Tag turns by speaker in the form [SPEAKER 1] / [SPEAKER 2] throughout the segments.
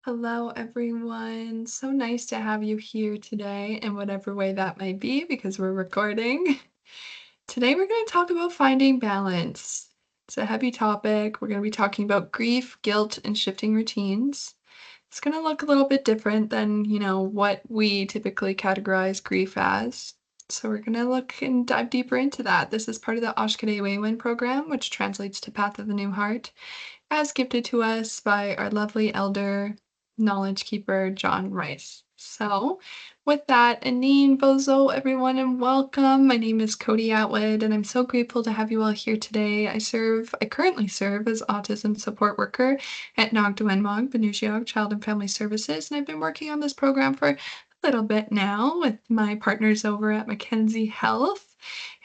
[SPEAKER 1] Hello, everyone. So nice to have you here today, in whatever way that might be, because we're recording. Today, we're going to talk about finding balance. It's a heavy topic. We're going to be talking about grief, guilt, and shifting routines. It's going to look a little bit different than, what we typically categorize grief as. So we're going to look and dive deeper into that. This is part of the Dnaagdawenmag program, which translates to Path of the New Heart, as gifted to us by our lovely elder, knowledge keeper, John Rice. So, with that, Anine, Bozo, everyone, and welcome. My name is Cody Atwood, and I'm so grateful to have you all here today. I currently serve as autism support worker at Dnaagdawenmag, Binnoojiiyag Child and Family Services, and I've been working on this program for a little bit now with my partners over at Mackenzie Health.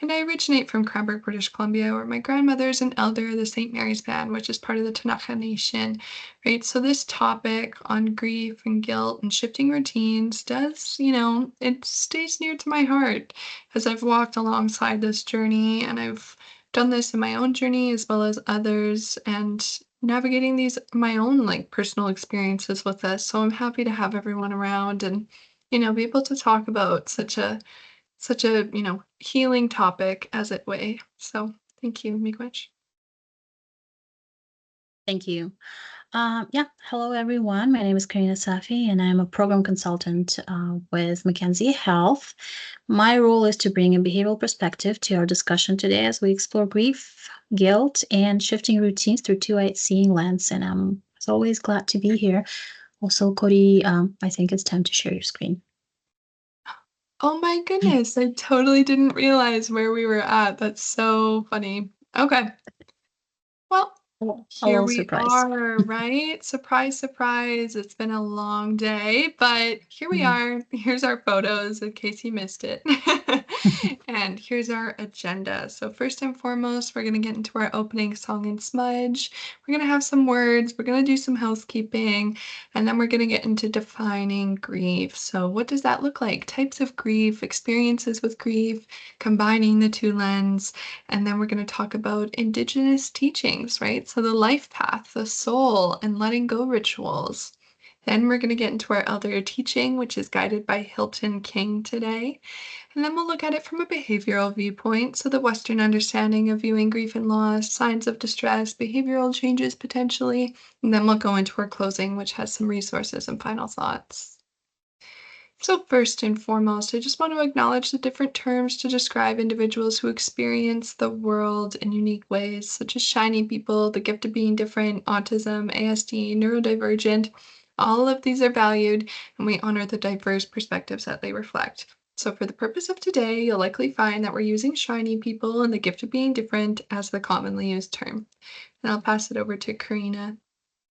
[SPEAKER 1] And I originate from Cranbrook, British Columbia, where my grandmother is an elder of the St. Mary's Band, which is part of the Tanaka Nation, right? So this topic on grief and guilt and shifting routines does, it stays near to my heart as I've walked alongside this journey and I've done this in my own journey as well as others and navigating these my own like personal experiences with this. So I'm happy to have everyone around and be able to talk about such a, healing topic as it way. So thank you, Miigwech.
[SPEAKER 2] Thank you. Hello everyone. My name is Karina Safi, and I'm a program consultant with Mackenzie Health. My role is to bring a behavioral perspective to our discussion today as we explore grief, guilt, and shifting routines through two-eyed seeing lens. And I'm as always glad to be here. Also, Cody, I think it's time to share your screen.
[SPEAKER 1] Oh my goodness, I totally didn't realize where we were at. That's so funny. Okay. Well,
[SPEAKER 2] A
[SPEAKER 1] here
[SPEAKER 2] little
[SPEAKER 1] we
[SPEAKER 2] surprise.
[SPEAKER 1] are, right? Surprise, surprise. It's been a long day, but here we
[SPEAKER 2] Mhm.
[SPEAKER 1] are. Here's our photos in case you missed it. And here's our agenda. So, first and foremost, we're going to get into our opening song and smudge. We're going to have some words, we're going to do some housekeeping, and then we're going to get into defining grief. So, what does that look like? Types of grief, experiences with grief, combining the two lens. And then we're going to talk about indigenous teachings, right? So the life path, the soul, and letting go rituals. Then we're going to get into our elder teaching, which is guided by Hilton King today. And then we'll look at it from a behavioral viewpoint. So the Western understanding of viewing grief and loss, signs of distress, behavioral changes potentially. And then we'll go into our closing, which has some resources and final thoughts. So, first and foremost, I just want to acknowledge the different terms to describe individuals who experience the world in unique ways, such as shiny people, the gift of being different, autism, ASD, neurodivergent. All of these are valued, and we honor the diverse perspectives that they reflect. So, for the purpose of today, you'll likely find that we're using shiny people and the gift of being different as the commonly used term. And I'll pass it over to Karina.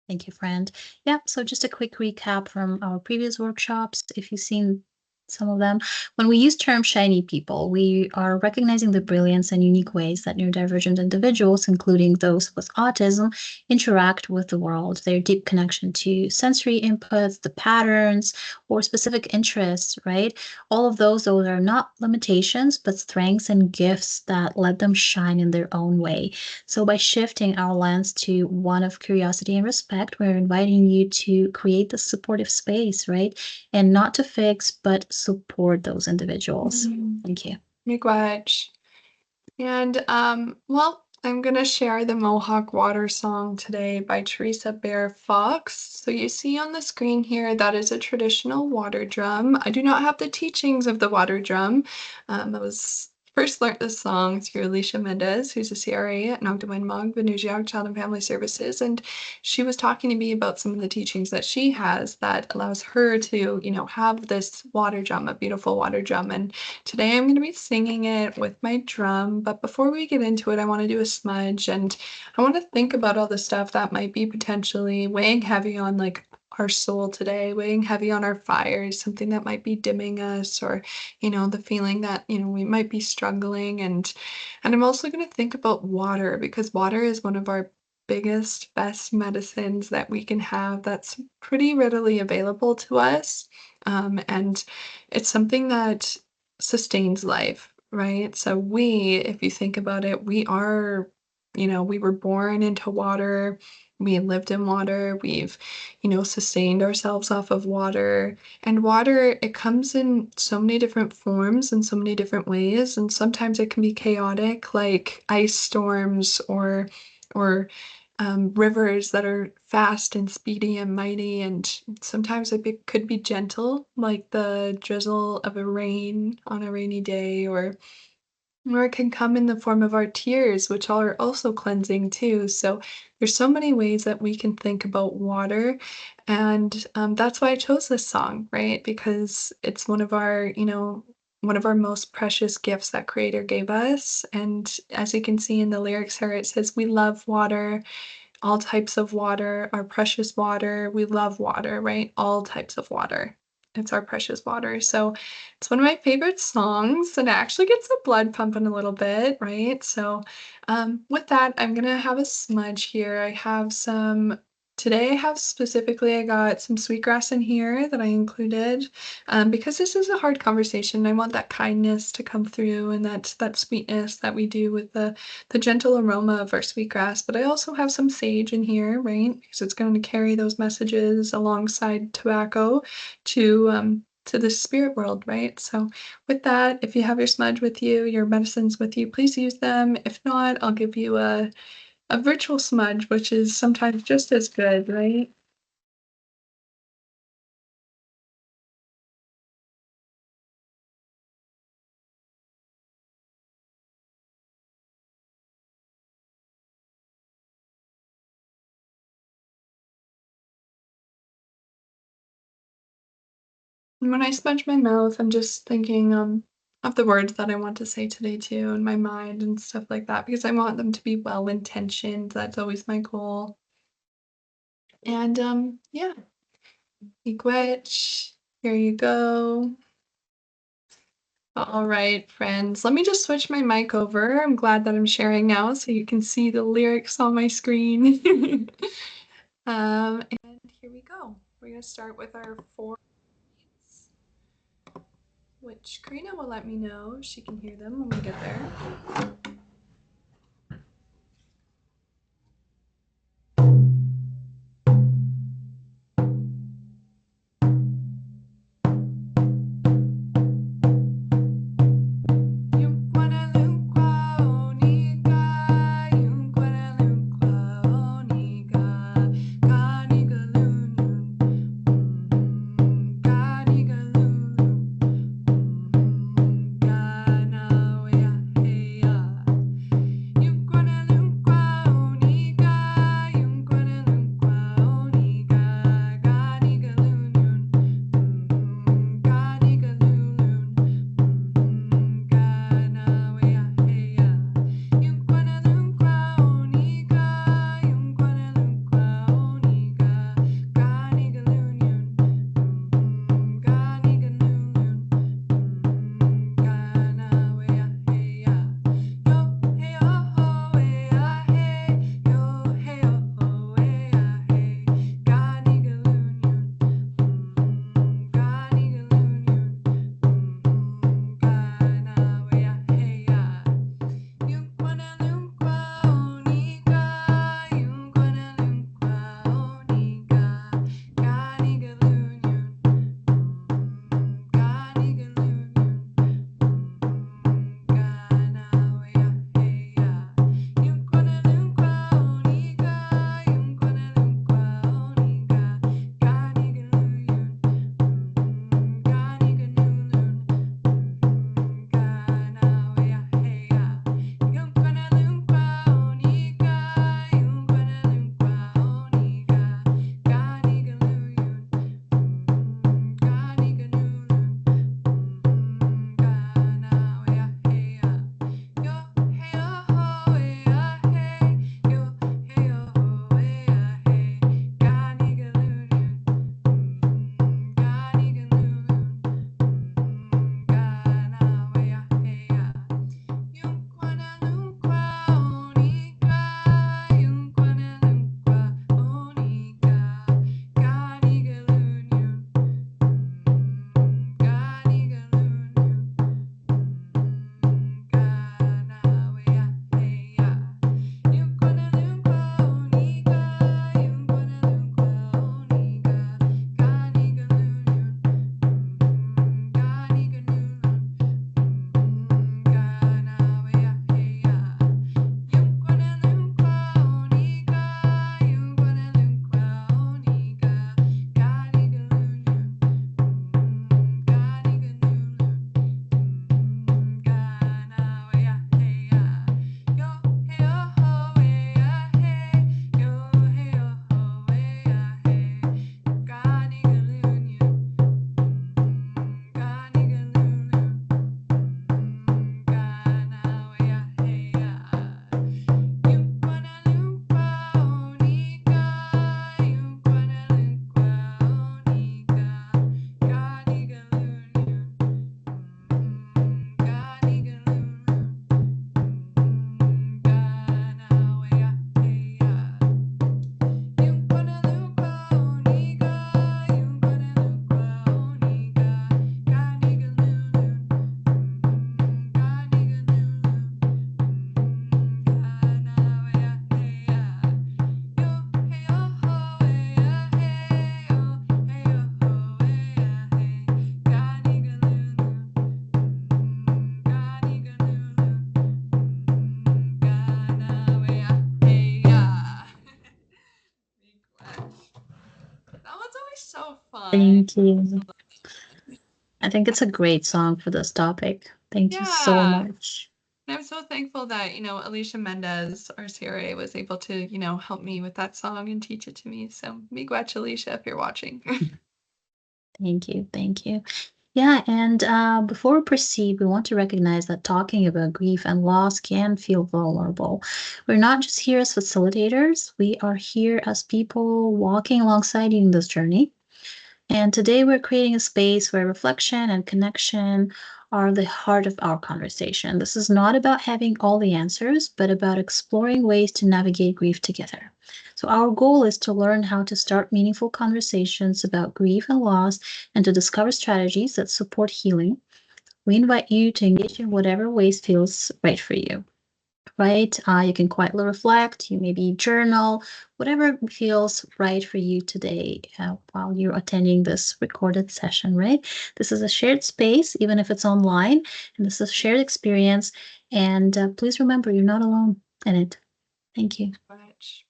[SPEAKER 2] Thank you, friend. Yeah, so just a quick recap from our previous workshops. If you've seen some of them, when we use term shiny people, we are recognizing the brilliance and unique ways that neurodivergent individuals, including those with autism, interact with the world, their deep connection to sensory inputs, the patterns, or specific interests, right? All of those are not limitations, but strengths and gifts that let them shine in their own way. So, by shifting our lens to one of curiosity and respect, we're inviting you to create the supportive space, right? And not to fix, but support those individuals.
[SPEAKER 1] Mm.
[SPEAKER 2] Thank you.
[SPEAKER 1] Miigwech. And well, I'm gonna share the Mohawk Water Song today by Teresa Bear Fox. So you see on the screen here, that is a traditional water drum. I do not have the teachings of the water drum. I was first learned this song through Alicia Mendez, who's a CRA at Nogdawenmag, Binnoojiiyag Child and Family Services, and she was talking to me about some of the teachings that she has that allows her to, have this water drum, a beautiful water drum, and today I'm going to be singing it with my drum, but before we get into it, I want to do a smudge and I want to think about all the stuff that might be potentially weighing heavy on like our soul today, weighing heavy on our fires, something that might be dimming us or, the feeling that, we might be struggling and I'm also going to think about water because water is one of our biggest, best medicines that we can have that's pretty readily available to us. And it's something that sustains life, right? So if you think about it, we were born into water. we lived in water. We've, sustained ourselves off of water. And water, it comes in so many different forms and so many different ways. And sometimes it can be chaotic, like ice storms or rivers that are fast and speedy and mighty. And sometimes could be gentle, like the drizzle of a rain on a rainy day, or it can come in the form of our tears, which are also cleansing too. So there's so many ways that we can think about water. And that's why I chose this song, right? Because it's one of our most precious gifts that Creator gave us. And as you can see in the lyrics here, it says, "We love water, all types of water, our precious water. We love water, right? All types of water. It's our precious water." So it's one of my favorite songs, and it actually gets the blood pumping a little bit, right? So with that, I'm gonna have a smudge here. Today I have specifically, I got some sweetgrass in here that I included because this is a hard conversation. I want that kindness to come through and that sweetness that we do with the gentle aroma of our sweetgrass. But I also have some sage in here, right? Because it's going to carry those messages alongside tobacco to the spirit world, right? So with that, if you have your smudge with you, your medicines with you, please use them. If not, I'll give you a virtual smudge, which is sometimes just as good, right? And when I smudge my mouth, I'm just thinking of the words that I want to say today too in my mind and stuff like that because I want them to be well intentioned. That's always my goal. And yeah, Miigwech, here you go. All right, friends. Let me just switch my mic over. I'm glad that I'm sharing now so you can see the lyrics on my screen. And here we go. We're gonna start with our four beats, which Karina will let me know if she can hear them when we get there. Yung Guadalupe Onika, yung Guadalupe Onika, Kanigalunun, Kanigalunun, Ganawea, heya. was so fun.
[SPEAKER 2] Thank you. I think it's a great song for this topic. Thank you so
[SPEAKER 1] Yeah.
[SPEAKER 2] much.
[SPEAKER 1] And I'm so thankful that, Alicia Mendez, our CRA, was able to, help me with that song and teach it to me. So, miigwech, Alicia, if you're watching.
[SPEAKER 2] Thank you. Thank you. Yeah, and before we proceed, we want to recognize that talking about grief and loss can feel vulnerable. We're not just here as facilitators, we are here as people walking alongside you in this journey. And today we're creating a space where reflection and connection are the heart of our conversation. This is not about having all the answers, but about exploring ways to navigate grief together. So, our goal is to learn how to start meaningful conversations about grief and loss and to discover strategies that support healing. We invite you to engage in whatever ways feels right for you, right? You can quietly reflect, you maybe journal, whatever feels right for you today while you're attending this recorded session, right? This is a shared space, even if it's online, and this is a shared experience. And please remember, you're not alone in it. Thank you.
[SPEAKER 1] Miigwech.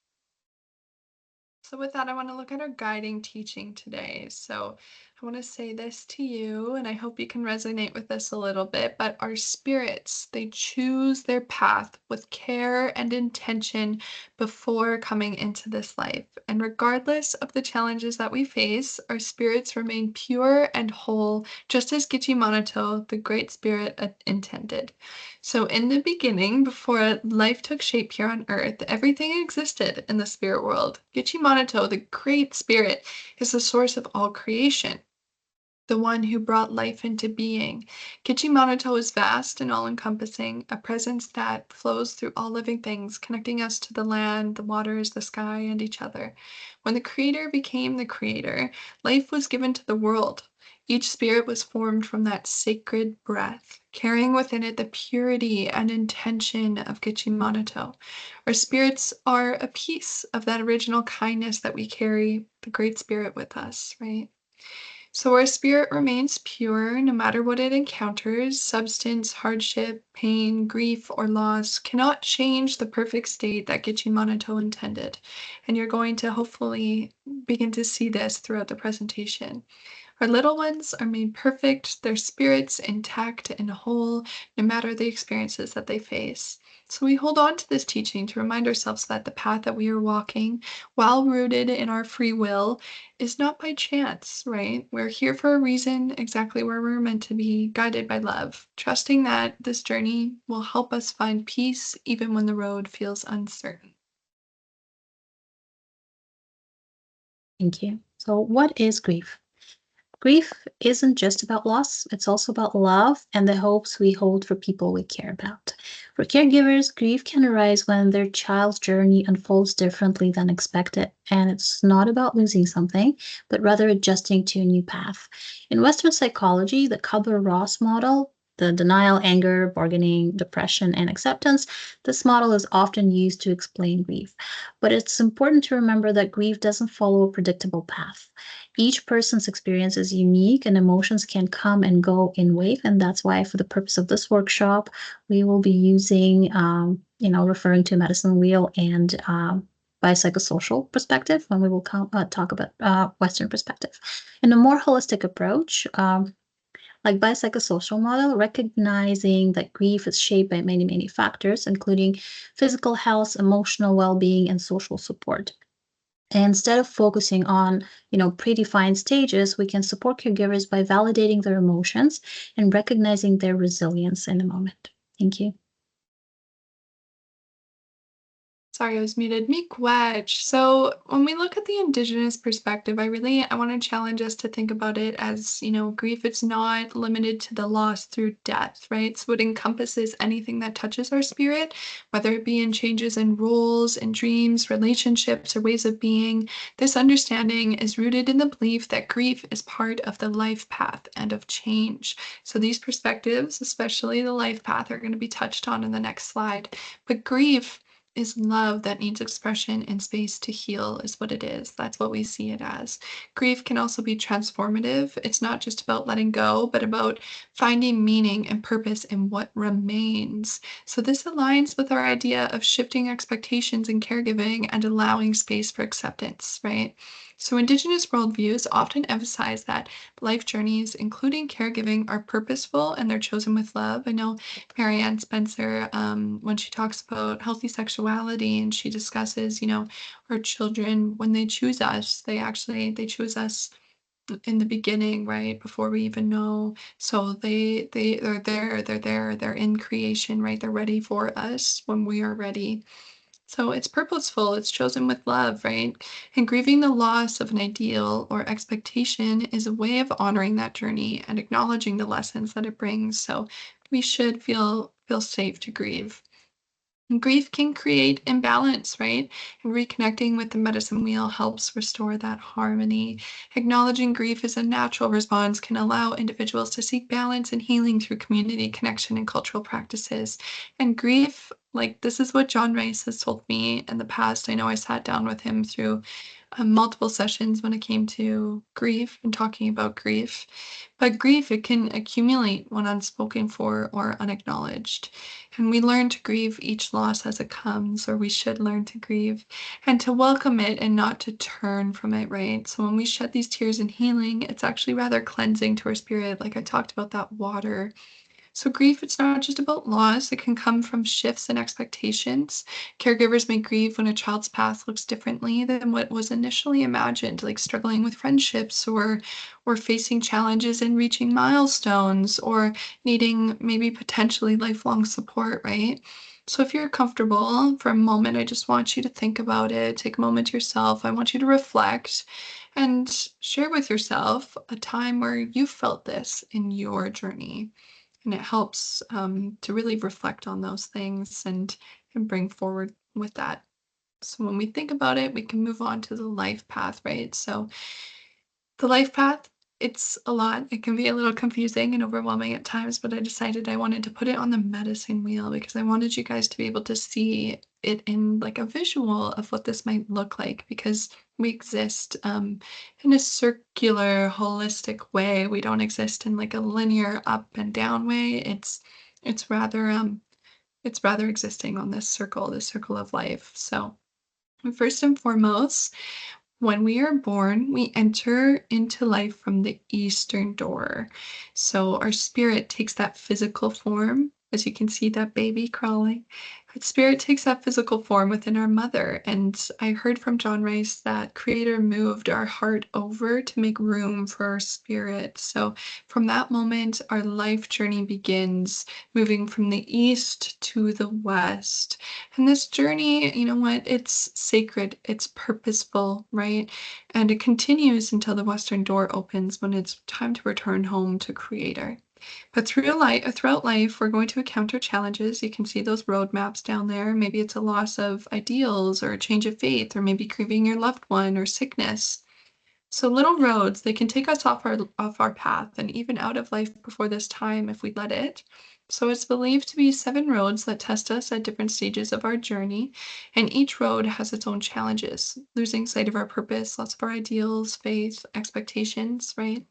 [SPEAKER 1] So, with that, I want to look at our guiding teaching today. So, I want to say this to you, and I hope you can resonate with this a little bit. But our spirits, they choose their path with care and intention before coming into this life. And regardless of the challenges that we face, our spirits remain pure and whole, just as Gichi Manato, the great spirit, intended. So, in the beginning, before life took shape here on Earth, everything existed in the spirit world. Gichi Manato, the great spirit, is the source of all creation, the one who brought life into being. Gichi Manato is vast and all encompassing, a presence that flows through all living things, connecting us to the land, the waters, the sky, and each other. When the Creator became the Creator, life was given to the world. Each spirit was formed from that sacred breath, carrying within it the purity and intention of Gichi Manato. Our spirits are a piece of that original kindness that we carry the Great Spirit with us, right? So our spirit remains pure no matter what it encounters. Substance, hardship, pain, grief, or loss cannot change the perfect state that Gichi Manato intended. And you're going to hopefully begin to see this throughout the presentation. Our little ones are made perfect, their spirits intact and whole, no matter the experiences that they face. So we hold on to this teaching to remind ourselves that the path that we are walking, while rooted in our free will, is not by chance, right? We're here for a reason, exactly where we're meant to be, guided by love, trusting that this journey will help us find peace even when the road feels uncertain.
[SPEAKER 2] Thank you. So, what is grief? Grief isn't just about loss, it's also about love and the hopes we hold for people we care about. For caregivers, grief can arise when their child's journey unfolds differently than expected, and it's not about losing something, but rather adjusting to a new path. In Western psychology, the Kubler-Ross model, the denial, anger, bargaining, depression, and acceptance, this model is often used to explain grief. But it's important to remember that grief doesn't follow a predictable path. Each person's experience is unique and emotions can come and go in wave. And that's why, for the purpose of this workshop, we will be using, referring to medicine wheel and biopsychosocial perspective when we will talk about Western perspective. In a more holistic approach, like biopsychosocial model, recognizing that grief is shaped by many, many factors, including physical health, emotional well-being, and social support. And instead of focusing on, predefined stages, we can support caregivers by validating their emotions and recognizing their resilience in the moment. Thank you.
[SPEAKER 1] Sorry, I was muted. Miigwech. So when we look at the indigenous perspective, I want to challenge us to think about it as, grief is not limited to the loss through death, right? So it encompasses anything that touches our spirit, whether it be in changes in roles, in dreams, relationships, or ways of being. This understanding is rooted in the belief that grief is part of the life path and of change. So these perspectives, especially the life path, are going to be touched on in the next slide. But grief is love that needs expression and space to heal, is what it is. That's what we see it as. Grief can also be transformative. It's not just about letting go, but about finding meaning and purpose in what remains. So, this aligns with our idea of shifting expectations in caregiving and allowing space for acceptance, right? So, Indigenous worldviews often emphasize that life journeys, including caregiving, are purposeful and they're chosen with love. I know Marianne Spencer, when she talks about healthy sexuality and she discusses, our children, when they choose us, they choose us in the beginning, right? Before we even know. So they're in creation, right? They're ready for us when we are ready. So it's purposeful, it's chosen with love, right? And grieving the loss of an ideal or expectation is a way of honoring that journey and acknowledging the lessons that it brings. So we should feel safe to grieve. And grief can create imbalance, right? And reconnecting with the medicine wheel helps restore that harmony. Acknowledging grief as a natural response can allow individuals to seek balance and healing through community connection and cultural practices. And grief, like this is what John Rice has told me in the past. I know I sat down with him through multiple sessions when it came to grief and talking about grief. But grief, it can accumulate when unspoken for or unacknowledged. And we learn to grieve each loss as it comes, or we should learn to grieve and to welcome it and not to turn from it, right? So when we shed these tears in healing, it's actually rather cleansing to our spirit. Like I talked about that water. So, grief, it's not just about loss, it can come from shifts in expectations. Caregivers may grieve when a child's path looks differently than what was initially imagined, like struggling with friendships or facing challenges in reaching milestones or needing maybe potentially lifelong support, right? So, if you're comfortable for a moment, I just want you to think about it. Take a moment to yourself. I want you to reflect and share with yourself a time where you felt this in your journey, and it helps to really reflect on those things and bring forward with that. So when we think about it, we can move on to the life path, right? So the life path, it's a lot. It can be a little confusing and overwhelming at times, but I decided I wanted to put it on the medicine wheel because I wanted you guys to be able to see it in like a visual of what this might look like, because we exist in a circular, holistic way. We don't exist in like a linear up and down way. It's rather it's rather existing on this circle of life. So first and foremost, when we are born, we enter into life from the eastern door. So our spirit takes that physical form. As you can see, that baby crawling. Its spirit takes that physical form within our mother. And I heard from John Rice that Creator moved our heart over to make room for our spirit. So from that moment, our life journey begins, moving from the east to the west. And this journey, you know what? It's sacred, it's purposeful, right? And it continues until the western door opens when it's time to return home to Creator. But throughout life, we're going to encounter challenges. You can see those roadmaps down there. Maybe it's a loss of ideals or a change of faith, or maybe grieving your loved one or sickness. So little roads, they can take us off our path and even out of life before this time if we let it. So it's believed to be seven roads that test us at different stages of our journey, and each road has its own challenges, losing sight of our purpose, loss of our ideals, faith, expectations, right?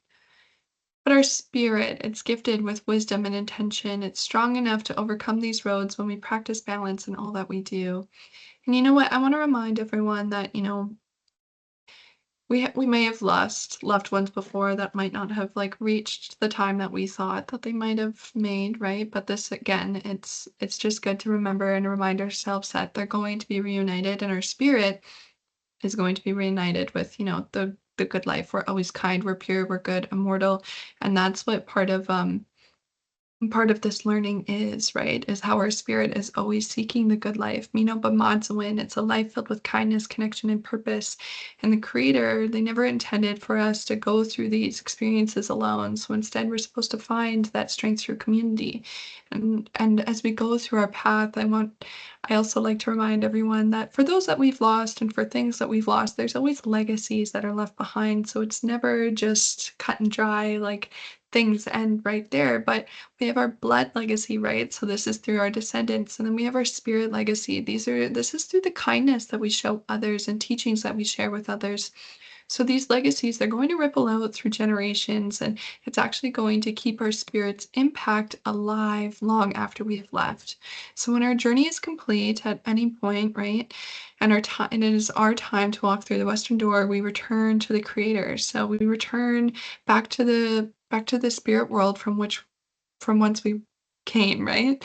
[SPEAKER 1] But our spirit, it's gifted with wisdom and intention. It's strong enough to overcome these roads when we practice balance in all that we do. And you know what? I want to remind everyone that, we may have lost loved ones before that might not have like reached the time that we thought that they might have made, right? But this again, it's just good to remember and remind ourselves that they're going to be reunited, and our spirit is going to be reunited with, the good life. We're always kind, we're pure, we're good, immortal. And that's what part of this learning is, right? Is how our spirit is always seeking the good life. But it's a life filled with kindness, connection, and purpose. And the Creator, they never intended for us to go through these experiences alone. So instead, we're supposed to find that strength through community. And as we go through our path, I also like to remind everyone that for those that we've lost and for things that we've lost, there's always legacies that are left behind. So it's never just cut and dry, like things end right there, but we have our blood legacy, right? So this is through our descendants, and then we have our spirit legacy. This is through the kindness that we show others and teachings that we share with others. So these legacies, they're going to ripple out through generations, and it's actually going to keep our spirit's impact alive long after we have left. So when our journey is complete at any point, right, and our time, and it is our time to walk through the western door, we return to the Creator. So we return back to the spirit world from whence we came, right?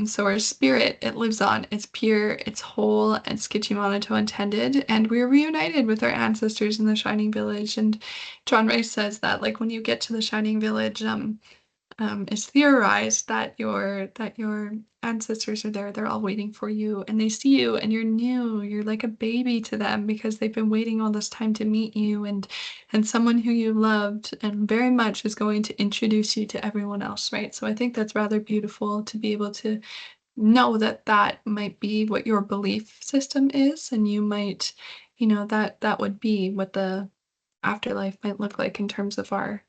[SPEAKER 1] So our spirit, it lives on. It's pure, it's whole, and Skitchy intended, and we're reunited with our ancestors in the Shining Village. And John Rice says that, like, when you get to the Shining Village, it's theorized that your ancestors are there. They're all waiting for you, and they see you, and you're new. You're like a baby to them because they've been waiting all this time to meet you, and someone who you loved and very much is going to introduce you to everyone else, right? So I think that's rather beautiful to be able to know that that might be what your belief system is, and you might, that would be what the afterlife might look like in terms of our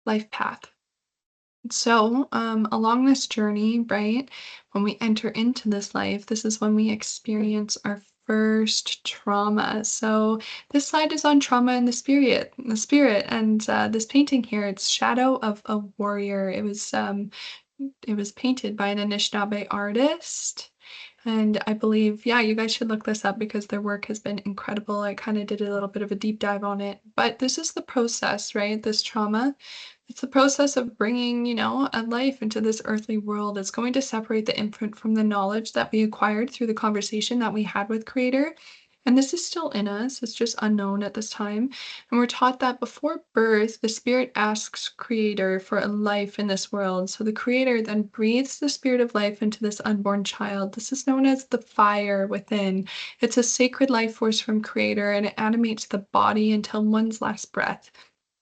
[SPEAKER 1] life path. So, along this journey, right, when we enter into this life, this is when we experience our first trauma. So, this slide is on trauma in the spirit, and this painting here, it's Shadow of a Warrior. It was painted by an Anishinaabe artist. And I believe, yeah, you guys should look this up because their work has been incredible. I kind of did a little bit of a deep dive on it. But this is the process, right? This trauma. It's the process of bringing, a life into this earthly world. It's going to separate the imprint from the knowledge that we acquired through the conversation that we had with Creator. And this is still in us, it's just unknown at this time. And we're taught that before birth, the spirit asks Creator for a life in this world. So the Creator then breathes the spirit of life into this unborn child. This is known as the fire within. It's a sacred life force from Creator, and it animates the body until one's last breath.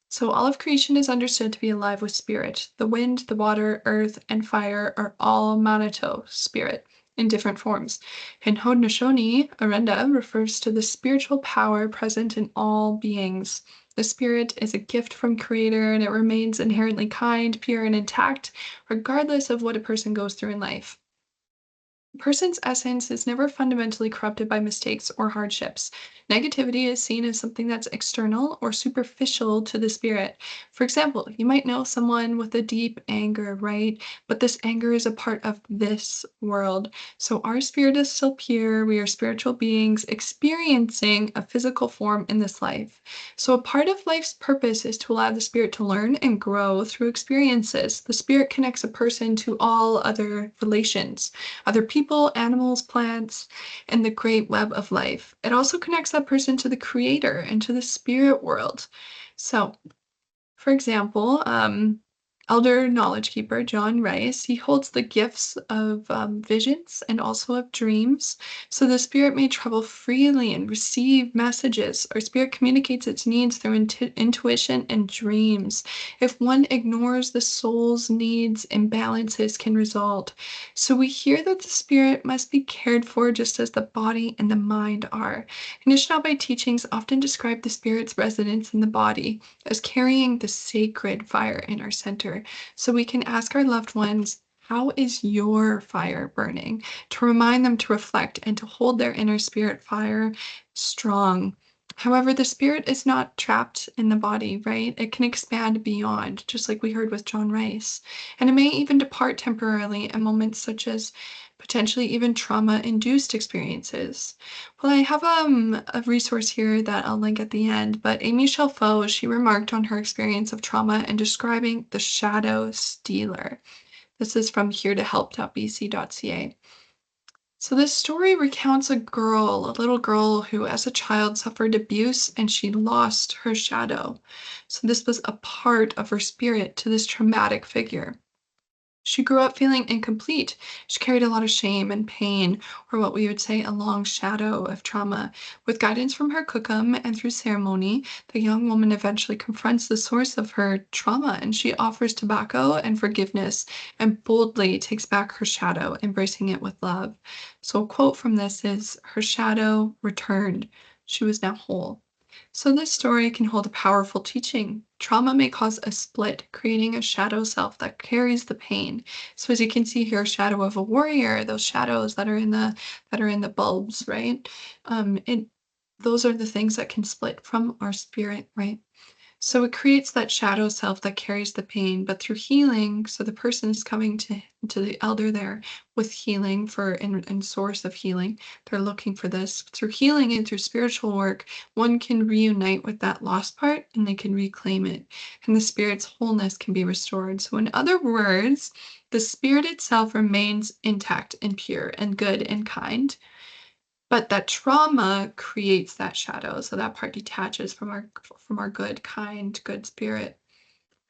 [SPEAKER 1] So all of creation is understood to be alive with spirit. The wind, the water, earth, and fire are all Manito, spirit, in different forms. In Haudenosaunee, Arenda refers to the spiritual power present in all beings. The spirit is a gift from Creator, and it remains inherently kind, pure, and intact, regardless of what a person goes through in life. A person's essence is never fundamentally corrupted by mistakes or hardships. Negativity is seen as something that's external or superficial to the spirit. For example, you might know someone with a deep anger, right? But this anger is a part of this world. So our spirit is still pure. We are spiritual beings experiencing a physical form in this life. So a part of life's purpose is to allow the spirit to learn and grow through experiences. The spirit connects a person to all other relations, other people, animals, plants, and the great web of life. It also connects that person to the creator and to the spirit world. So, for example, elder knowledge keeper John Rice, he holds the gifts of visions and also of dreams. So the spirit may travel freely and receive messages. Our spirit communicates its needs through intuition and dreams. If one ignores the soul's needs, imbalances can result. So we hear that the spirit must be cared for just as the body and the mind are. Anishinaabe teachings often describe the spirit's residence in the body as carrying the sacred fire in our center. So we can ask our loved ones, how is your fire burning? To remind them to reflect and to hold their inner spirit fire strong. However, the spirit is not trapped in the body, right? It can expand beyond, just like we heard with John Rice. And it may even depart temporarily in moments such as potentially even trauma induced experiences. Well, I have a resource here that I'll link at the end, but Amy Shelfo, she remarked on her experience of trauma and describing the shadow stealer. This is from heretohelp.bc.ca. So this story recounts a little girl who as a child suffered abuse and she lost her shadow. So this was a part of her spirit to this traumatic figure. She grew up feeling incomplete. She carried a lot of shame and pain, or what we would say a long shadow of trauma. With guidance from her kukum and through ceremony, the young woman eventually confronts the source of her trauma and she offers tobacco and forgiveness and boldly takes back her shadow, embracing it with love. So, a quote from this is, her shadow returned. She was now whole. So, this story can hold a powerful teaching. Trauma may cause a split, creating a shadow self that carries the pain. So, as you can see here, shadow of a warrior, those shadows that are in the bulbs, right? And those are the things that can split from our spirit, right? So it creates that shadow self that carries the pain, but through healing, so the person is coming to the elder there with healing for and source of healing. They're looking for this. Through healing and through spiritual work, one can reunite with that lost part and they can reclaim it. And the spirit's wholeness can be restored. So in other words, the spirit itself remains intact and pure and good and kind, but that trauma creates that shadow, so that part detaches from our good, kind, good spirit.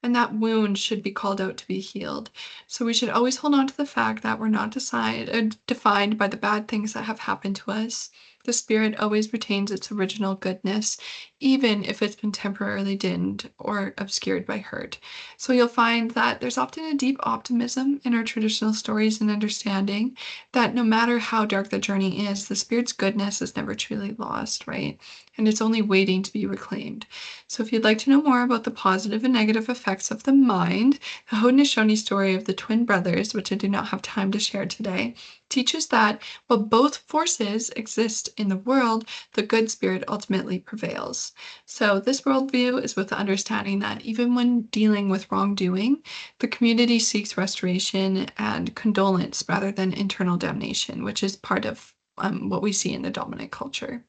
[SPEAKER 1] And that wound should be called out to be healed. So we should always hold on to the fact that we're not defined by the bad things that have happened to us. The spirit always retains its original goodness, even if it's been temporarily dimmed or obscured by hurt. So you'll find that there's often a deep optimism in our traditional stories and understanding that no matter how dark the journey is, the spirit's goodness is never truly lost, right? And it's only waiting to be reclaimed. So if you'd like to know more about the positive and negative effects of the mind, the Haudenosaunee story of the twin brothers, which I do not have time to share today, teaches that while both forces exist in the world, the good spirit ultimately prevails. So this worldview is with the understanding that even when dealing with wrongdoing, the community seeks restoration and condolence rather than internal damnation, which is part of what we see in the dominant culture.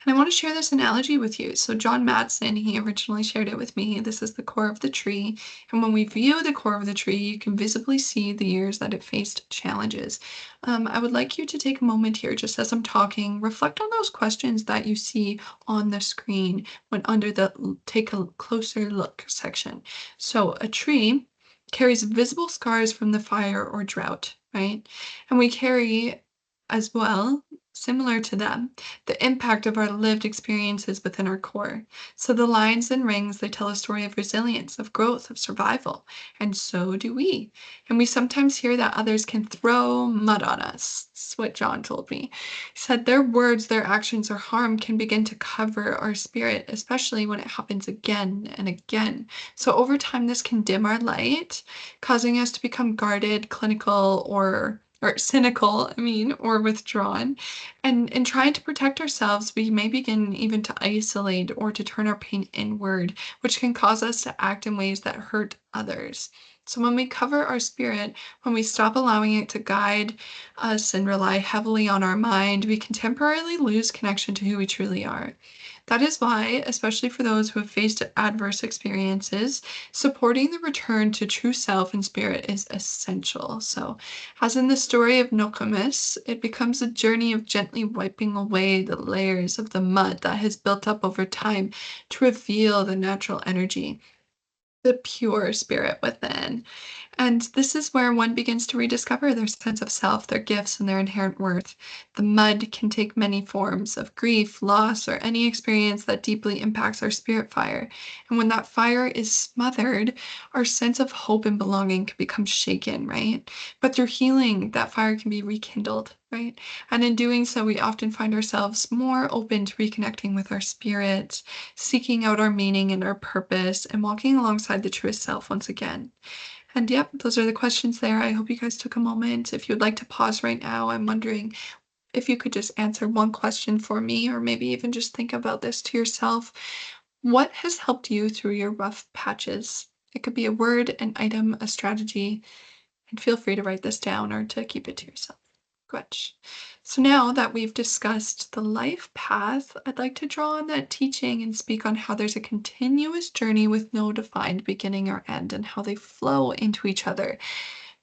[SPEAKER 1] And I want to share this analogy with you. So, John Madsen, he originally shared it with me. This is the core of the tree. And when we view the core of the tree, you can visibly see the years that it faced challenges. I would like you to take a moment here, just as I'm talking, reflect on those questions that you see on the screen when under the take a closer look section. So, a tree carries visible scars from the fire or drought, right? And we carry as well, similar to them, the impact of our lived experiences within our core. So the lines and rings, they tell a story of resilience, of growth, of survival, and so do we. And we sometimes hear that others can throw mud on us. That's what John told me. He said their words, their actions, or harm can begin to cover our spirit, especially when it happens again and again. So over time, this can dim our light, causing us to become guarded, clinical, or cynical, or withdrawn. And in trying to protect ourselves, we may begin even to isolate or to turn our pain inward, which can cause us to act in ways that hurt others. So, when we cover our spirit, when we stop allowing it to guide us and rely heavily on our mind, we can temporarily lose connection to who we truly are. That is why, especially for those who have faced adverse experiences, supporting the return to true self and spirit is essential. So, as in the story of Nokomis, it becomes a journey of gently wiping away the layers of the mud that has built up over time to reveal the natural energy, the pure spirit within. And this is where one begins to rediscover their sense of self, their gifts, and their inherent worth. The mud can take many forms of grief, loss, or any experience that deeply impacts our spirit fire. And when that fire is smothered, our sense of hope and belonging can become shaken, right? But through healing, that fire can be rekindled, right? And in doing so, we often find ourselves more open to reconnecting with our spirit, seeking out our meaning and our purpose, and walking alongside the truest self once again. And yep, those are the questions there. I hope you guys took a moment. If you'd like to pause right now, I'm wondering if you could just answer one question for me, or maybe even just think about this to yourself. What has helped you through your rough patches? It could be a word, an item, a strategy, and feel free to write this down or to keep it to yourself. Good. So now that we've discussed the life path, I'd like to draw on that teaching and speak on how there's a continuous journey with no defined beginning or end and how they flow into each other.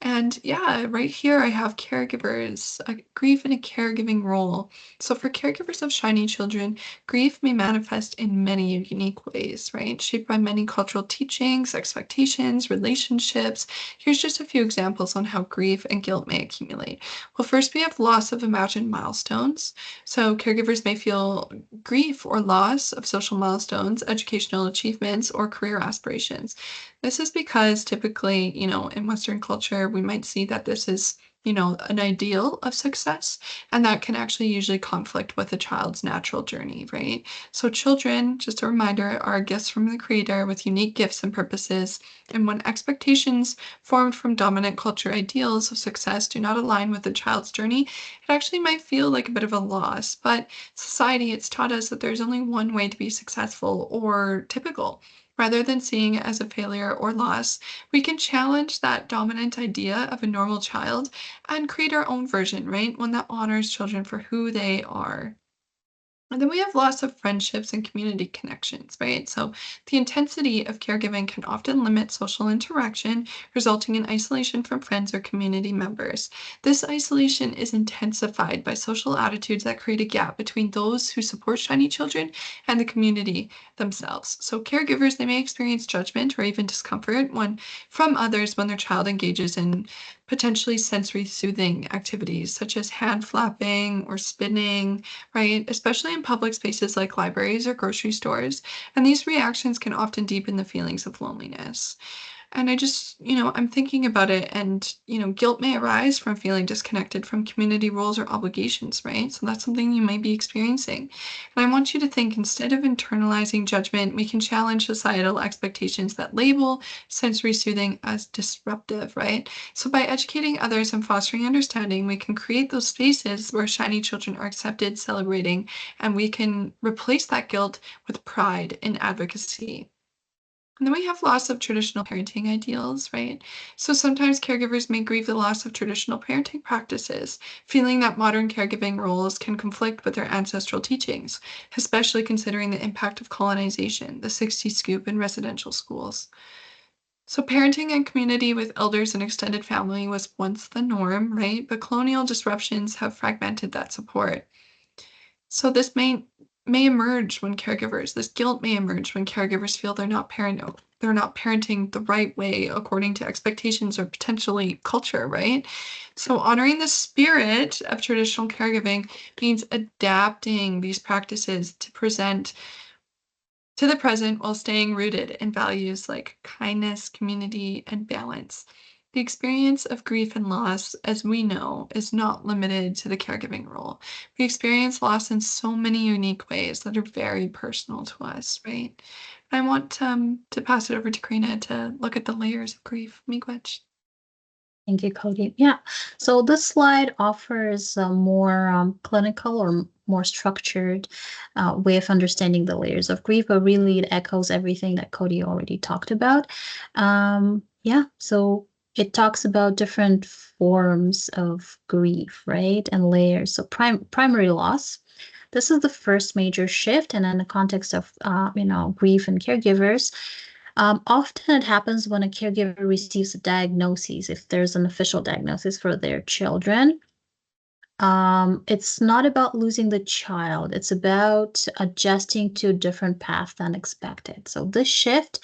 [SPEAKER 1] And yeah, right here I have caregivers, grief in a caregiving role. So for caregivers of shiny children, grief may manifest in many unique ways, right? Shaped by many cultural teachings, expectations, relationships. Here's just a few examples on how grief and guilt may accumulate. Well, first we have loss of imagined milestones. So caregivers may feel grief or loss of social milestones, educational achievements, or career aspirations. This is because typically, in Western culture, we might see that this is an ideal of success, and that can actually usually conflict with a child's natural journey, right? So children, just a reminder, are gifts from the creator with unique gifts and purposes. And when expectations formed from dominant culture ideals of success do not align with the child's journey, it actually might feel like a bit of a loss. But society, it's taught us that there's only one way to be successful or typical. Rather than seeing it as a failure or loss, we can challenge that dominant idea of a normal child and create our own version, right? One that honors children for who they are. And then we have loss of friendships and community connections, right? So the intensity of caregiving can often limit social interaction, resulting in isolation from friends or community members. This isolation is intensified by social attitudes that create a gap between those who support shiny children and the community themselves. So caregivers, they may experience judgment or even discomfort when from others when their child engages in potentially sensory soothing activities such as hand flapping or spinning, right? Especially in public spaces like libraries or grocery stores. And these reactions can often deepen the feelings of loneliness. And I just, I'm thinking about it, and, guilt may arise from feeling disconnected from community roles or obligations, right? So that's something you might be experiencing. And I want you to think, instead of internalizing judgment, we can challenge societal expectations that label sensory soothing as disruptive, right? So by educating others and fostering understanding, we can create those spaces where shiny children are accepted, celebrating, and we can replace that guilt with pride in advocacy. And then we have loss of traditional parenting ideals, right? So sometimes caregivers may grieve the loss of traditional parenting practices, feeling that modern caregiving roles can conflict with their ancestral teachings, especially considering the impact of colonization, the 60 scoop in residential schools. So parenting and community with elders and extended family was once the norm, right? But colonial disruptions have fragmented that support. So this may emerge when caregivers, this guilt may emerge when caregivers feel they're not parenting the right way according to expectations or potentially culture, right? So honoring the spirit of traditional caregiving means adapting these practices to the present while staying rooted in values like kindness, community, and balance. The experience of grief and loss, as we know, is not limited to the caregiving role. We experience loss in so many unique ways that are very personal to us, right? I want to pass it over to Karina to look at the layers of grief. Miigwech.
[SPEAKER 2] Thank you, Cody. Yeah. So this slide offers a more clinical or more structured way of understanding the layers of grief, but really it echoes everything that Cody already talked about. Yeah. So it talks about different forms of grief, right? And layers. So primary loss. This is the first major shift, and in the context of grief and caregivers, often it happens when a caregiver receives a diagnosis, if there's an official diagnosis for their children. It's not about losing the child, it's about adjusting to a different path than expected. So this shift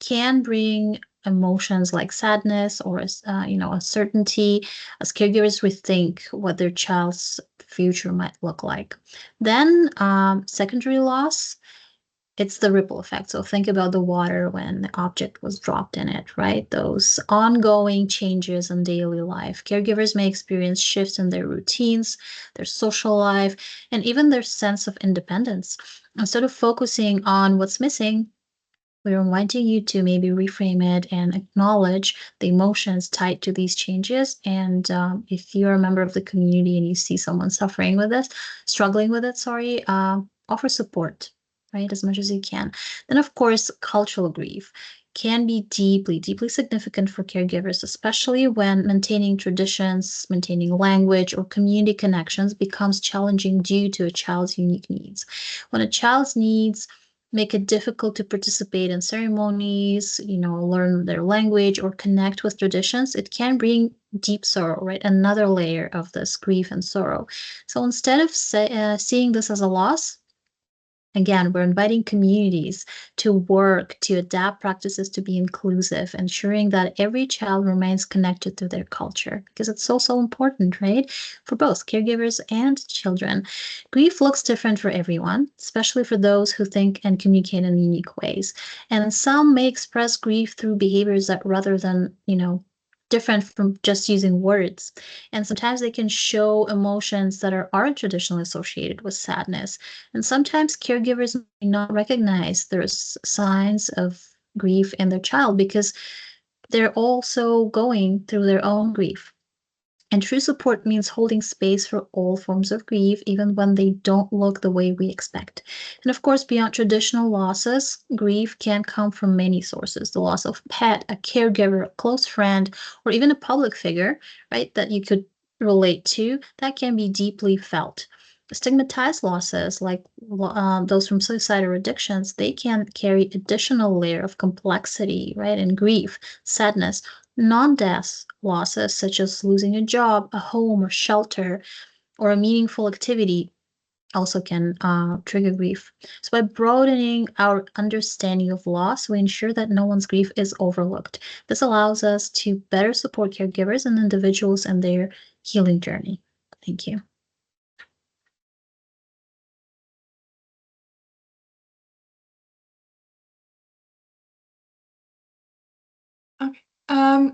[SPEAKER 2] can bring emotions like sadness or uncertainty as caregivers rethink what their child's future might look like. Then secondary loss, it's the ripple effect. So think about the water when the object was dropped in it, right? Those ongoing changes in daily life. Caregivers may experience shifts in their routines, their social life, and even their sense of independence. Instead of focusing on what's missing, we're inviting you to maybe reframe it and acknowledge the emotions tied to these changes. And if you're a member of the community and you see someone suffering with this, struggling with it, sorry, offer support, right, as much as you can. Then, of course, cultural grief can be deeply, deeply significant for caregivers, especially when maintaining traditions, maintaining language, or community connections becomes challenging due to a child's unique needs. When a child's needs make it difficult to participate in ceremonies, learn their language or connect with traditions, it can bring deep sorrow, right? Another layer of this grief and sorrow. So instead of seeing this as a loss, again, we're inviting communities to work to adapt practices to be inclusive, ensuring that every child remains connected to their culture because it's so, so important, right? For both caregivers and children. Grief looks different for everyone, especially for those who think and communicate in unique ways. And some may express grief through behaviors that rather than, different from just using words. And sometimes they can show emotions that aren't traditionally associated with sadness. And sometimes caregivers may not recognize there's signs of grief in their child because they're also going through their own grief. And true support means holding space for all forms of grief, even when they don't look the way we expect. And of course, beyond traditional losses, grief can come from many sources: the loss of pet, a caregiver, a close friend, or even a public figure, right, that you could relate to, that can be deeply felt. Stigmatized losses, like those from suicide or addictions, they can carry additional layer of complexity, right, and grief, sadness. Non-death losses, such as losing a job, a home, or shelter, or a meaningful activity, also can trigger grief. So, by broadening our understanding of loss, we ensure that no one's grief is overlooked. This allows us to better support caregivers and individuals in their healing journey. Thank you.
[SPEAKER 1] Okay.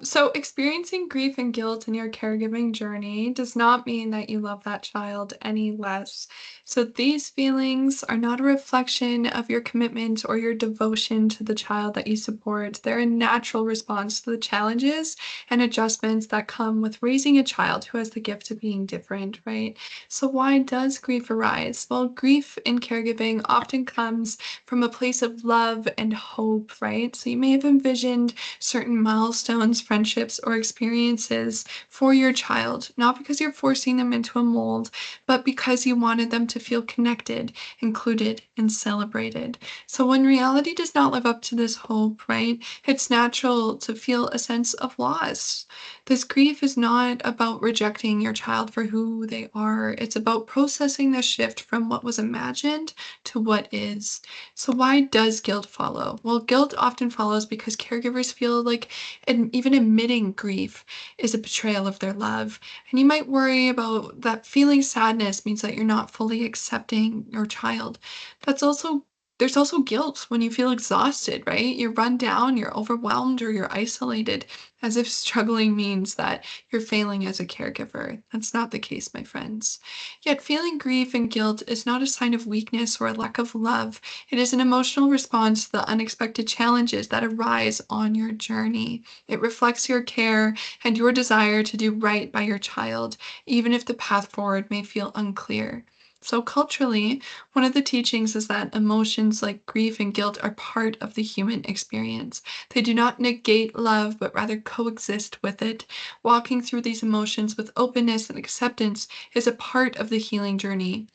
[SPEAKER 1] So experiencing grief and guilt in your caregiving journey does not mean that you love that child any less. So these feelings are not a reflection of your commitment or your devotion to the child that you support. They're a natural response to the challenges and adjustments that come with raising a child who has the gift of being different, right? So why does grief arise? Well, grief in caregiving often comes from a place of love and hope, right? So you may have envisioned certain milestones, friendships, or experiences for your child, not because you're forcing them into a mold, but because you wanted them to feel connected, included, and celebrated. So when reality does not live up to this hope, right, it's natural to feel a sense of loss. This grief is not about rejecting your child for who they are, it's about processing the shift from what was imagined to what is. So, why does guilt follow? Well, guilt often follows because caregivers feel like even admitting grief is a betrayal of their love. And you might worry about that feeling sadness means that you're not fully accepting your child. That's also there's also guilt when you feel exhausted, right? You're run down, you're overwhelmed, or you're isolated, as if struggling means that you're failing as a caregiver. That's not the case, my friends. Yet, feeling grief and guilt is not a sign of weakness or a lack of love. It is an emotional response to the unexpected challenges that arise on your journey. It reflects your care and your desire to do right by your child, even if the path forward may feel unclear. So, culturally, one of the teachings is that emotions like grief and guilt are part of the human experience. They do not negate love, but rather coexist with it. Walking through these emotions with openness and acceptance is a part of the healing journey.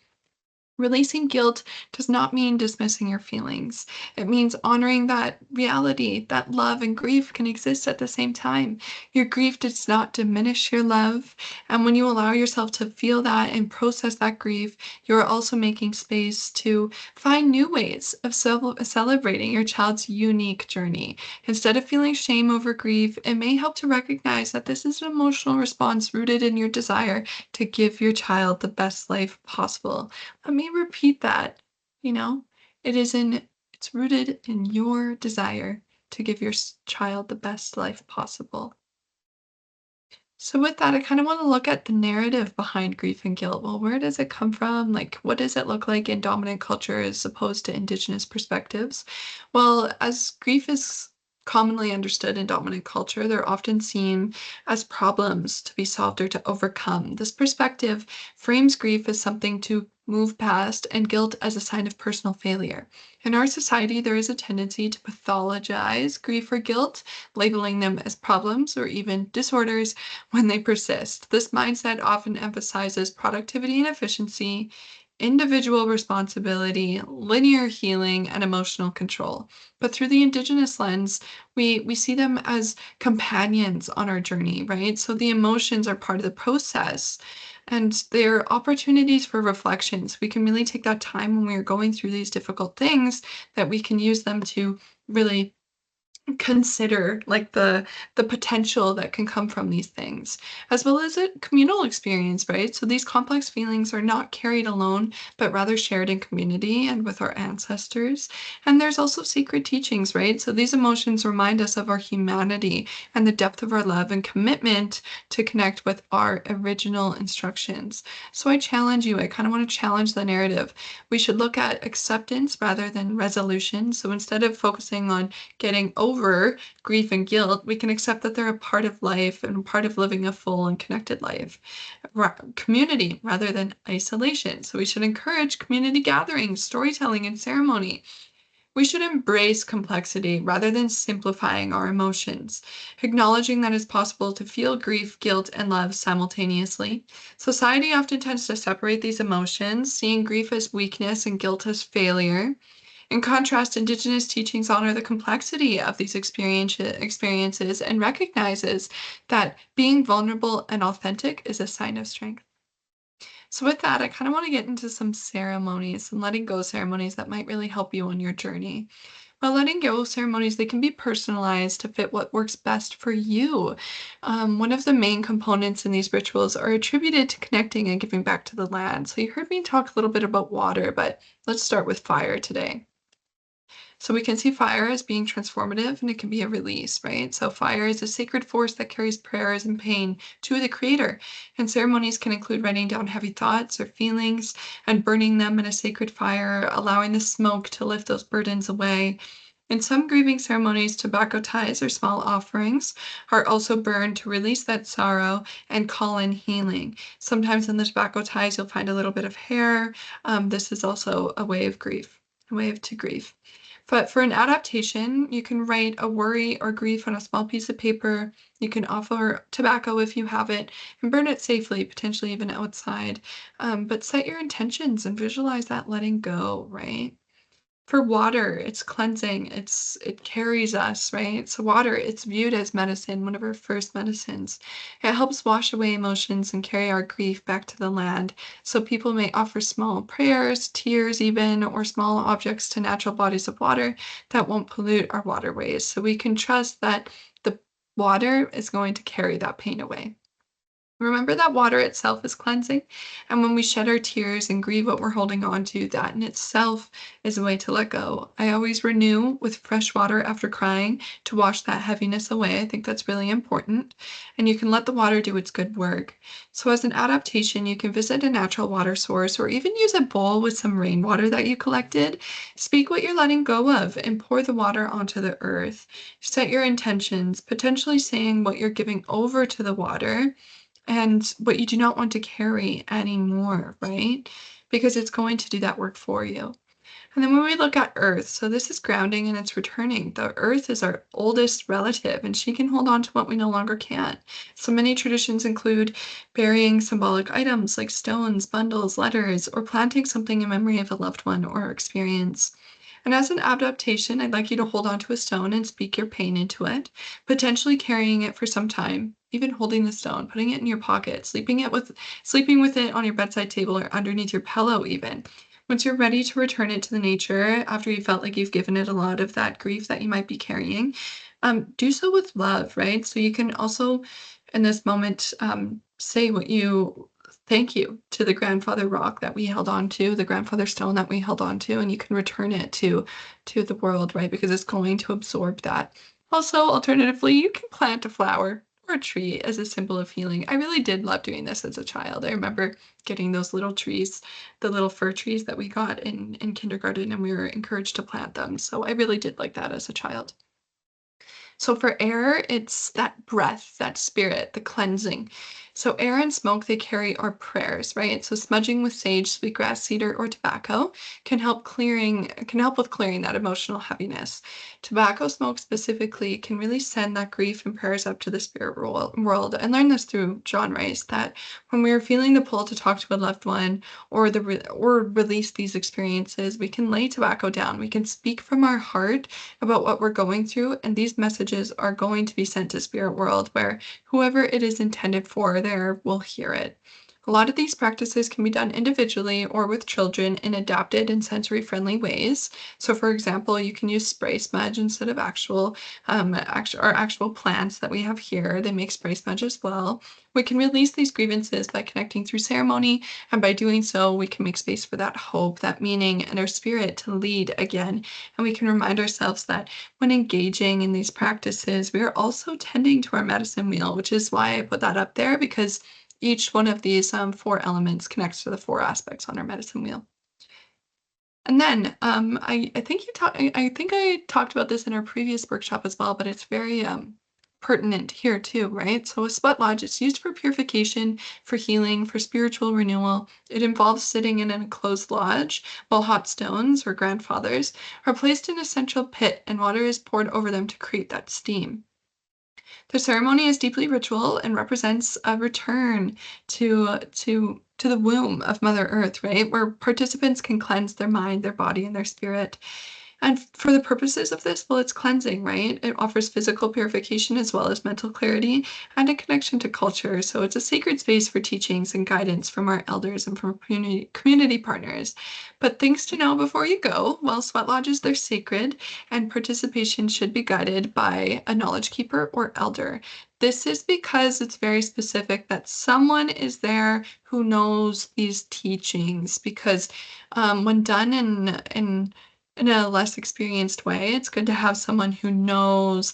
[SPEAKER 1] Releasing guilt does not mean dismissing your feelings. It means honoring that reality, that love and grief can exist at the same time. Your grief does not diminish your love. And when you allow yourself to feel that and process that grief, you're also making space to find new ways of celebrating your child's unique journey. Instead of feeling shame over grief, it may help to recognize that this is an emotional response rooted in your desire to give your child the best life possible. Let me repeat that. You know, it's rooted in your desire to give your child the best life possible. So with that, I kind of want to look at the narrative behind grief and guilt. Well, where does it come from? Like, what does it look like in dominant culture as opposed to indigenous perspectives? Well, as grief is commonly understood in dominant culture, they're often seen as problems to be solved or to overcome. This perspective frames grief as something to move past and guilt as a sign of personal failure. In our society, there is a tendency to pathologize grief or guilt, labeling them as problems or even disorders when they persist. This mindset often emphasizes productivity and efficiency, individual responsibility, linear healing, and emotional control. But through the Indigenous lens, we see them as companions on our journey, right? So the emotions are part of the process. And they're opportunities for reflections. We can really take that time when we are going through these difficult things that we can use them to really consider like the potential that can come from these things, as well as a communal experience, right? So these complex feelings are not carried alone but rather shared in community and with our ancestors. And there's also secret teachings, right? So these emotions remind us of our humanity and the depth of our love and commitment to connect with our original instructions. So I challenge you, I kind of want to challenge the narrative. We should look at acceptance rather than resolution. So instead of focusing on getting over grief and guilt, we can accept that they're a part of life and a part of living a full and connected life. Community rather than isolation. So we should encourage community gatherings, storytelling, and ceremony. We should embrace complexity rather than simplifying our emotions, acknowledging that it's possible to feel grief, guilt, and love simultaneously. Society often tends to separate these emotions, seeing grief as weakness and guilt as failure. In contrast, Indigenous teachings honor the complexity of these experiences and recognizes that being vulnerable and authentic is a sign of strength. So, with that, I kind of want to get into some ceremonies, some letting go ceremonies that might really help you on your journey. While letting go ceremonies, they can be personalized to fit what works best for you. One of the main components in these rituals are attributed to connecting and giving back to the land. So, you heard me talk a little bit about water, but let's start with fire today. So we can see fire as being transformative and it can be a release, right? So fire is a sacred force that carries prayers and pain to the creator. And ceremonies can include writing down heavy thoughts or feelings and burning them in a sacred fire, allowing the smoke to lift those burdens away. In some grieving ceremonies, tobacco ties or small offerings are also burned to release that sorrow and call in healing. Sometimes in the tobacco ties, you'll find a little bit of hair. This is also a way of grief, a way of to grieve. But for an adaptation, you can write a worry or grief on a small piece of paper. You can offer tobacco if you have it and burn it safely, potentially even outside. But set your intentions and visualize that letting go, right? For water, it's cleansing. It carries us, right? So water, it's viewed as medicine, one of our first medicines. It helps wash away emotions and carry our grief back to the land. So people may offer small prayers, tears even, or small objects to natural bodies of water that won't pollute our waterways. So we can trust that the water is going to carry that pain away. Remember that water itself is cleansing, and when we shed our tears and grieve what we're holding on to, that in itself is a way to let go. I always renew with fresh water after crying to wash that heaviness away. I think that's really important. And you can let the water do its good work. So, as an adaptation, you can visit a natural water source or even use a bowl with some rainwater that you collected. Speak what you're letting go of and pour the water onto the earth. Set your intentions, potentially saying what you're giving over to the water and what you do not want to carry anymore, right? Because it's going to do that work for you. And then when we look at Earth, so this is grounding and it's returning. The Earth is our oldest relative, and she can hold on to what we no longer can. So many traditions include burying symbolic items like stones, bundles, letters, or planting something in memory of a loved one or experience. And as an adaptation, I'd like you to hold onto a stone and speak your pain into it, potentially carrying it for some time, even holding the stone, putting it in your pocket, sleeping with it on your bedside table or underneath your pillow even. Once you're ready to return it to the nature after you felt like you've given it a lot of that grief that you might be carrying, do so with love, right? So you can also, in this moment, say what you thank you to the grandfather rock that we held on to, the grandfather stone that we held on to, and you can return it to the world, right? Because it's going to absorb that. Also, alternatively, you can plant a flower or a tree as a symbol of healing. I really did love doing this as a child. I remember getting those little trees, the little fir trees that we got in kindergarten, and we were encouraged to plant them. So I really did like that as a child. So for air, it's that breath, that spirit, the cleansing. So air and smoke, they carry our prayers, right? So smudging with sage, sweetgrass, cedar, or tobacco can help with clearing that emotional heaviness. Tobacco smoke specifically can really send that grief and prayers up to the world. I learned this through John Rice that when we are feeling the pull to talk to a loved one or release these experiences, we can lay tobacco down. We can speak from our heart about what we're going through, and these messages are going to be sent to spirit world where whoever it is intended for there will hear it. A lot of these practices can be done individually or with children in adapted and sensory friendly ways. So, for example, you can use spray smudge instead of actual plants that we have here. They make spray smudge as well. We can release these grievances by connecting through ceremony, and by doing so, we can make space for that hope, that meaning, and our spirit to lead again. And we can remind ourselves that when engaging in these practices, we are also tending to our medicine wheel, which is why I put that up there, because each one of these four elements connects to the four aspects on our medicine wheel. And then I think I think I talked about this in our previous workshop as well, but it's very pertinent here too, right? So a sweat lodge, it's used for purification, for healing, for spiritual renewal. It involves sitting in an enclosed lodge while hot stones or grandfathers are placed in a central pit and water is poured over them to create that steam. The ceremony is deeply ritual and represents a return to the womb of Mother Earth, right? Where participants can cleanse their mind, their body, and their spirit. And for the purposes of this, well, it's cleansing, right? It offers physical purification as well as mental clarity and a connection to culture. So it's a sacred space for teachings and guidance from our elders and from community partners. But things to know before you go, well, sweat lodges, they're sacred, and participation should be guided by a knowledge keeper or elder. This is because it's very specific that someone is there who knows these teachings, because when done in a less experienced way, it's good to have someone who knows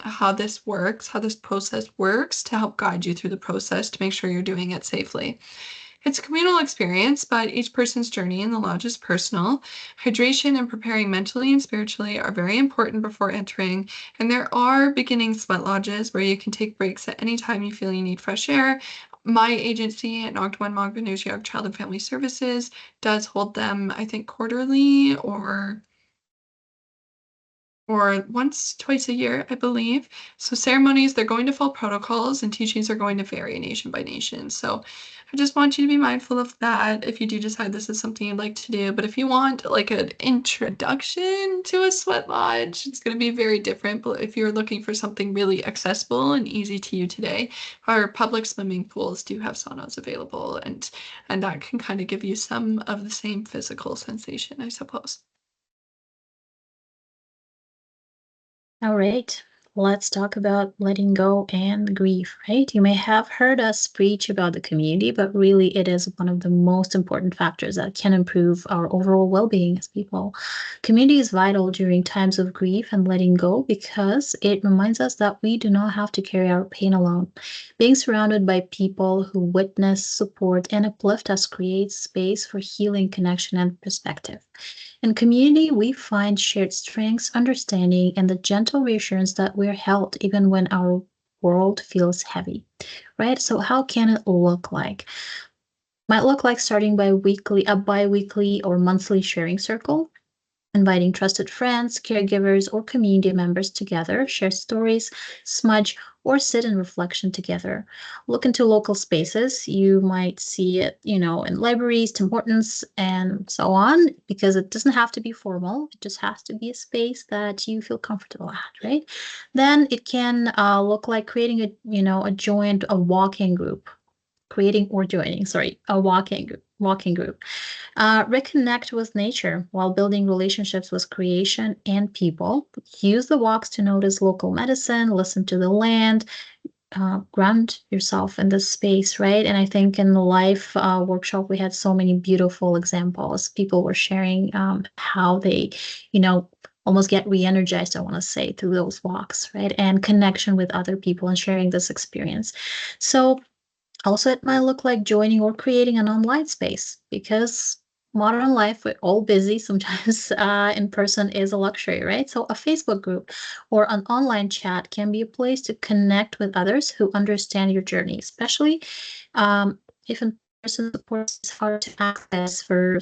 [SPEAKER 1] how this works, how this process works, to help guide you through the process to make sure you're doing it safely. It's a communal experience, but each person's journey in the lodge is personal. Hydration and preparing mentally and spiritually are very important before entering, and there are beginning sweat lodges where you can take breaks at any time you feel you need fresh air. My agency at Dnaagdawenmag Binnoojiiyag Child and Family Services does hold them, I think, quarterly or once, twice a year, I believe. So ceremonies, they're going to follow protocols and teachings are going to vary nation by nation. So I just want you to be mindful of that if you do decide this is something you'd like to do. But if you want like an introduction to a sweat lodge, it's going to be very different. But if you're looking for something really accessible and easy to you today, our public swimming pools do have saunas available, and that can kind of give you some of the same physical sensation, I suppose.
[SPEAKER 2] All right, let's talk about letting go and grief, right? You may have heard us preach about the community, but really it is one of the most important factors that can improve our overall well being as people. Community is vital during times of grief and letting go because it reminds us that we do not have to carry our pain alone. Being surrounded by people who witness, support, and uplift us creates space for healing, connection, and perspective. In community, we find shared strengths, understanding, and the gentle reassurance that we're held even when our world feels heavy, right? So, how can it look like? Might look like starting by a bi-weekly or monthly sharing circle, inviting trusted friends, caregivers, or community members together, share stories, smudge, or sit in reflection together. Look into local spaces. You might see it, in libraries, Tim Hortons, and so on, because it doesn't have to be formal. It just has to be a space that you feel comfortable at, right? Then it can look like creating a walking group. Creating or joining, sorry, a walking group. Reconnect with nature while building relationships with creation and people. Use the walks to notice local medicine, listen to the land, ground yourself in this space, right? And I think in the life workshop, we had so many beautiful examples. People were sharing how they, you know, almost get re-energized, I want to say, through those walks, right? And connection with other people and sharing this experience. So also, it might look like joining or creating an online space because modern life, we're all busy. Sometimes in person is a luxury, right? So, a Facebook group or an online chat can be a place to connect with others who understand your journey, especially if in person support is hard to access for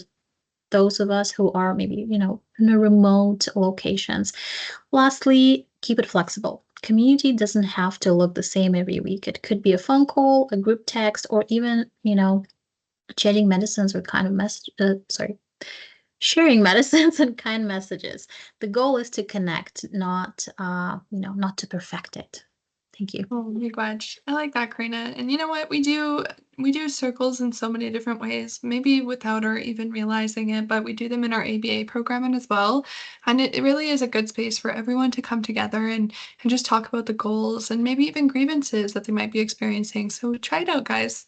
[SPEAKER 2] those of us who are maybe, in a remote locations. Lastly, keep it flexible. Community doesn't have to look the same every week. It could be a phone call, a group text, or even, sharing medicines or kind of message. Sharing medicines and kind messages. The goal is to connect, not to perfect it. Thank you.
[SPEAKER 1] Oh, miigwech. I like that, Karina. And you know what? We do circles in so many different ways, maybe without our even realizing it, but we do them in our ABA program as well. And it really is a good space for everyone to come together and just talk about the goals and maybe even grievances that they might be experiencing. So try it out, guys.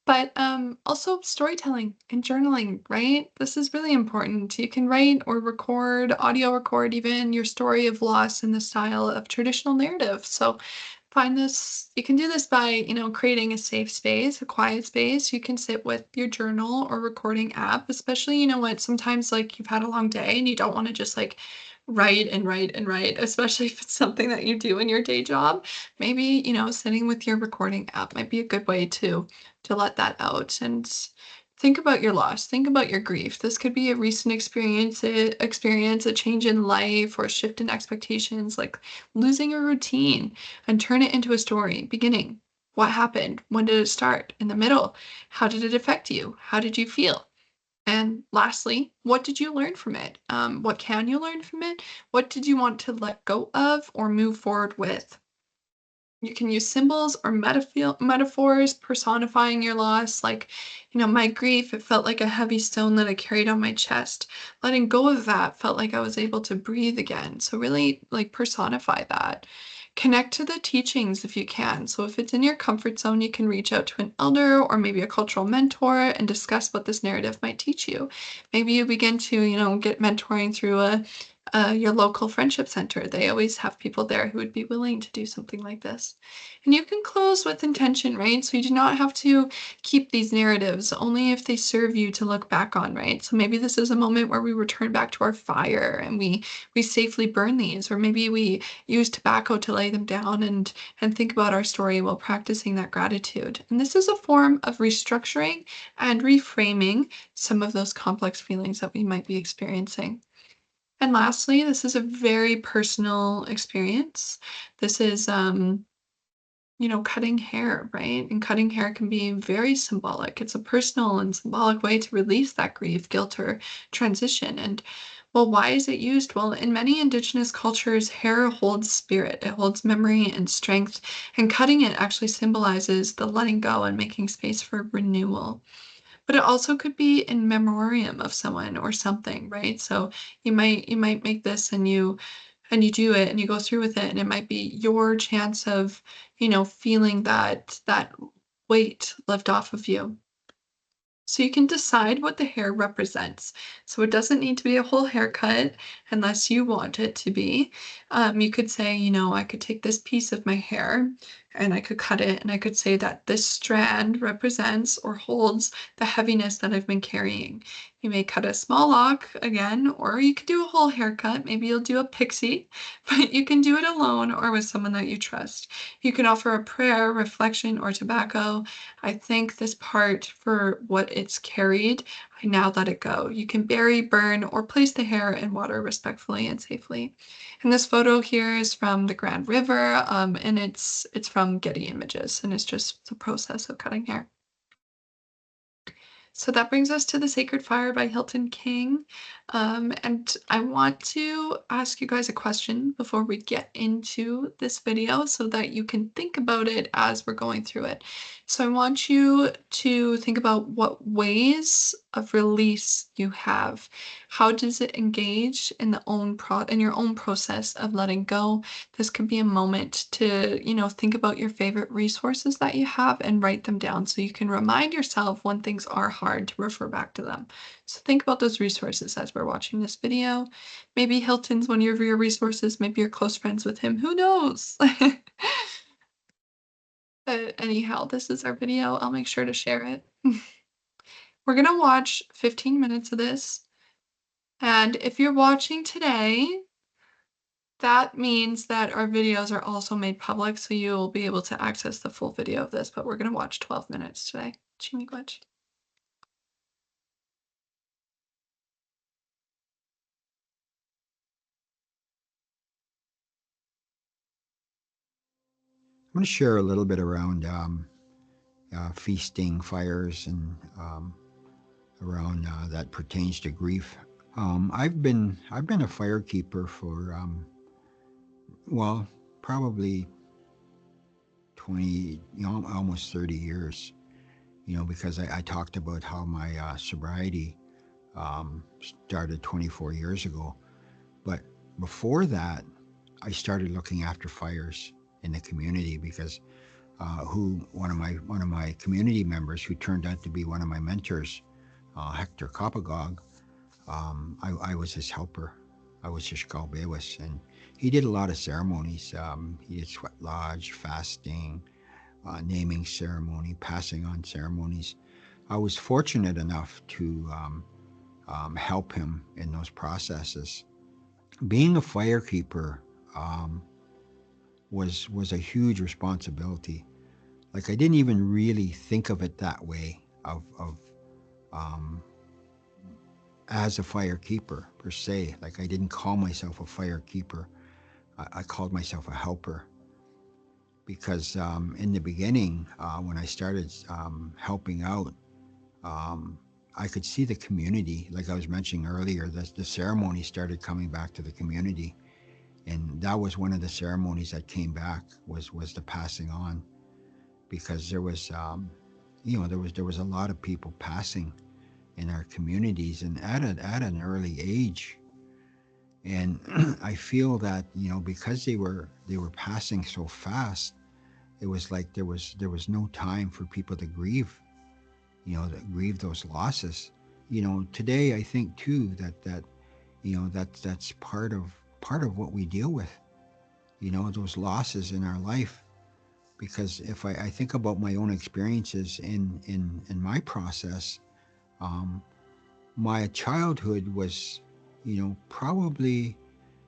[SPEAKER 1] But also storytelling and journaling, right? This is really important. You can write or record, audio record even your story of loss in the style of traditional narrative. So find this, you can do this by, creating a safe space, a quiet space. You can sit with your journal or recording app, especially, you know what, sometimes like you've had a long day and you don't want to just like write and write and write, especially if it's something that you do in your day job. Maybe, sitting with your recording app might be a good way to let that out and think about your loss, think about your grief. This could be a recent experience, a change in life or a shift in expectations, like losing a routine, and turn it into a story. Beginning, what happened? When did it start? In the middle, how did it affect you? How did you feel? And lastly, what did you learn from it? What can you learn from it? What did you want to let go of or move forward with? You can use symbols or metaphors personifying your loss. Like, my grief, it felt like a heavy stone that I carried on my chest. Letting go of that felt like I was able to breathe again. So, really, like, personify that. Connect to the teachings if you can. So, if it's in your comfort zone, you can reach out to an elder or maybe a cultural mentor and discuss what this narrative might teach you. Maybe you begin to, get mentoring through your local friendship center. They always have people there who would be willing to do something like this. And you can close with intention, right? So you do not have to keep these narratives only if they serve you to look back on, right? So maybe this is a moment where we return back to our fire and we safely burn these, or maybe we use tobacco to lay them down and think about our story while practicing that gratitude. And this is a form of restructuring and reframing some of those complex feelings that we might be experiencing. And lastly, this is a very personal experience. This is, cutting hair, right? And cutting hair can be very symbolic. It's a personal and symbolic way to release that grief, guilt, or transition. And well, why is it used? Well, in many indigenous cultures, hair holds spirit, it holds memory and strength, and cutting it actually symbolizes the letting go and making space for renewal. But it also could be in memoriam of someone or something, right? So you might make this and you do it and you go through with it, and it might be your chance of, feeling that weight lift off of you. So you can decide what the hair represents. So it doesn't need to be a whole haircut unless you want it to be. You could say, I could take this piece of my hair and I could cut it and I could say that this strand represents or holds the heaviness that I've been carrying. You may cut a small lock again, or you could do a whole haircut. Maybe you'll do a pixie, but you can do it alone or with someone that you trust. You can offer a prayer, reflection, or tobacco. I thank this part for what it's carried. I now let it go. You can bury, burn, or place the hair in water respectfully and safely. And this photo here is from the Grand River, and it's from Getty Images, and it's just the process of cutting hair. So that brings us to The Sacred Fire by Hilton King. And I want to ask you guys a question before we get into this video so that you can think about it as we're going through it. So I want you to think about what ways of release you have. How does it engage in in your own process of letting go? This could be a moment to, think about your favorite resources that you have and write them down so you can remind yourself when things are hard to refer back to them. So think about those resources as we're watching this video. Maybe Hilton's one of your resources. Maybe you're close friends with him. Who knows? But anyhow, this is our video. I'll make sure to share it. We're going to watch 15 minutes of this. And if you're watching today, that means that our videos are also made public, so you'll be able to access the full video of this, but we're going to watch 12 minutes today. Chimiquach.
[SPEAKER 3] I'm going to share a little bit around feasting, fires, and around that pertains to grief. I've been a firekeeper for well, probably 20, almost 30 years, because I talked about how my sobriety started 24 years ago. But before that, I started looking after fires in the community because who one of my community members who turned out to be one of my mentors, Hector Copagog, I was his helper. I was his Kalbewis, and he did a lot of ceremonies. He did sweat lodge, fasting, naming ceremony, passing on ceremonies. I was fortunate enough to help him in those processes. Being a firekeeper was a huge responsibility. Like I didn't even really think of it that way of um, as a firekeeper per se. Like I didn't call myself a firekeeper. I called myself a helper because in the beginning, when I started helping out, um, I could see the community. Like I was mentioning earlier, the ceremony started coming back to the community, and that was one of the ceremonies that came back was the passing on, because there was there was a lot of people passing in our communities and at an early age. And I feel that because they were passing so fast, it was like there was no time for people to grieve, to grieve those losses. Today I think too that that's part of what we deal with, those losses in our life. Because if I think about my own experiences in my process, um, my childhood was, probably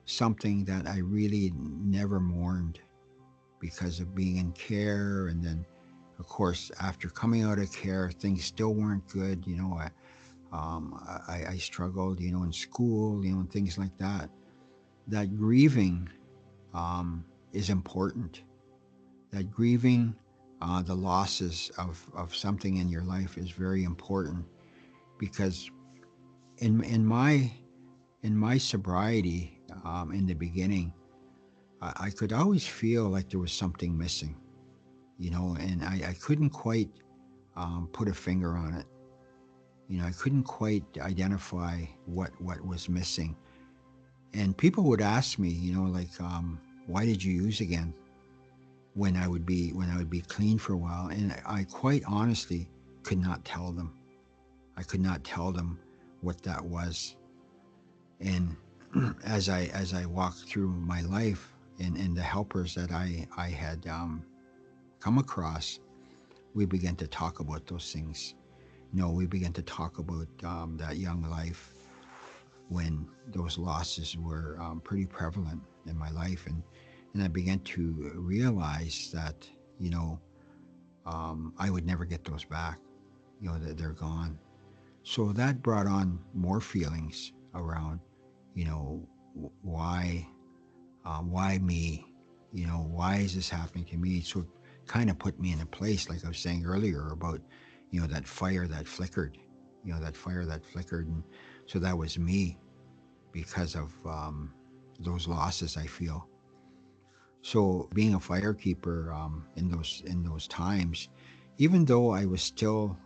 [SPEAKER 3] something that I really never mourned because of being in care. And then, of course, after coming out of care, things still weren't good. I struggled, in school, and things like that. That grieving is important. That grieving the losses of something in your life is very important, because in my sobriety, in the beginning, I could always feel like there was something missing, and I couldn't quite put a finger on it. I couldn't quite identify what was missing. And people would ask me, like, why did you use again? When I would be clean for a while, and I quite honestly could not tell them. I could not tell them what that was. And as I walked through my life, and the helpers that I had come across, we began to talk about those things. We began to talk about that young life when those losses were pretty prevalent in my life, and I began to realize that I would never get those back. That they're gone. So that brought on more feelings around, why me? Why is this happening to me? So it kind of put me in a place, like I was saying earlier, about, that fire that flickered, and so that was me because of those losses I feel. So being a firekeeper in those times, even though I was still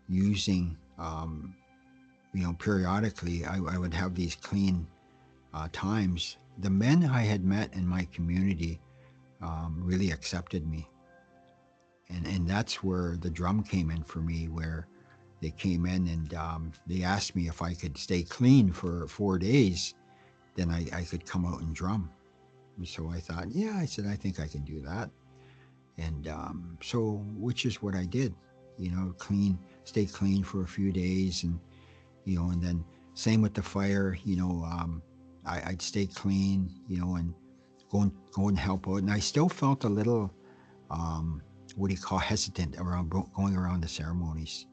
[SPEAKER 3] using, periodically, I would have these clean times. The men I had met in my community really accepted me, and that's where the drum came in for me, where they came in and they asked me if I could stay clean for 4 days, then I could come out and drum. And so I thought, yeah, I said, I think I can do that. And so, which is what I did, stay clean for a few days, and then same with the fire, I'd stay clean, and go and help out. And I still felt a little, what do you call, hesitant around going around the ceremonies,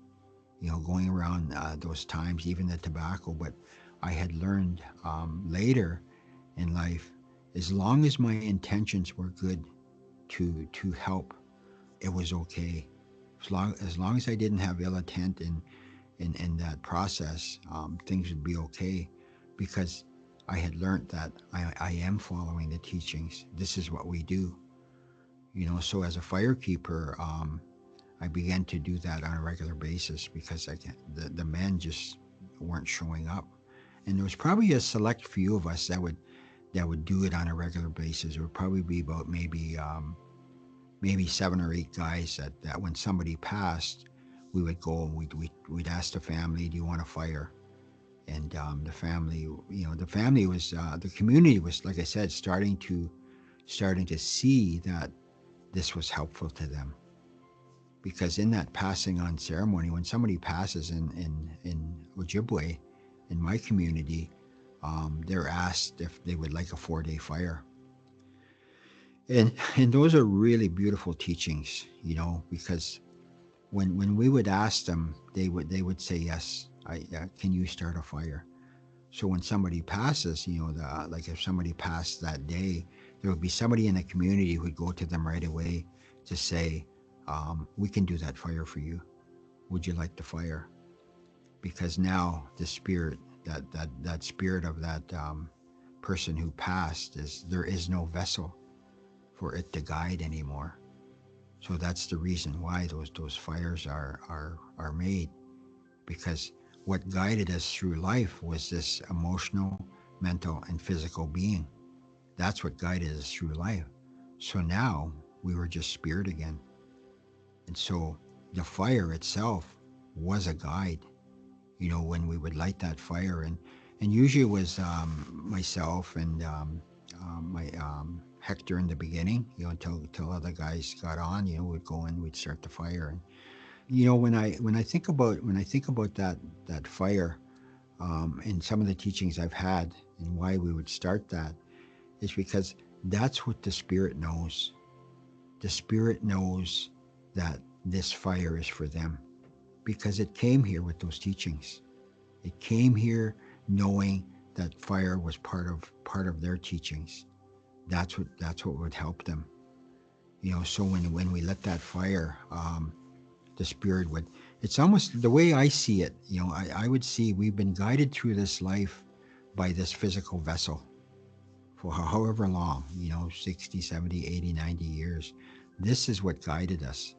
[SPEAKER 3] going around those times, even the tobacco. But I had learned later in life, as long as my intentions were good to help, it was okay. As long as I didn't have ill intent in that process, things would be okay, because I had learned that I am following the teachings. This is what we do, So as a firekeeper, I began to do that on a regular basis because the men just weren't showing up, and there was probably a select few of us that would do it on a regular basis. It would probably be about maybe 7 or 8 guys that when somebody passed, we would go and we'd ask the family, "Do you want a fire?" And the family was the community was, like I said, starting to see that this was helpful to them, because in that passing on ceremony, when somebody passes in Ojibwe, in my community, they're asked if they would like a 4-day fire. And those are really beautiful teachings, because when we would ask them, they would say yes. Can you start a fire? So when somebody passes, like if somebody passed that day, there would be somebody in the community who would go to them right away to say, "We can do that fire for you. Would you like the fire?" Because now the spirit, that spirit of that person who passed, there is no vessel for it to guide anymore. So that's the reason why those fires are made, because what guided us through life was this emotional, mental, and physical being. That's what guided us through life. So now we were just spirit again. And so the fire itself was a guide, when we would light that fire. And usually it was myself and my Hector in the beginning, until other guys got on, we'd go in, we'd start the fire. And when I think about that fire, and some of the teachings I've had and why we would start that, is because that's what the spirit knows. The spirit knows that this fire is for them, because it came here with those teachings. It came here knowing that fire was part of their teachings. That's what would help them. So when we lit that fire, the spirit would. It's almost the way I see it. I would see we've been guided through this life by this physical vessel for however long, 60, 70, 80, 90 years. This is what guided us.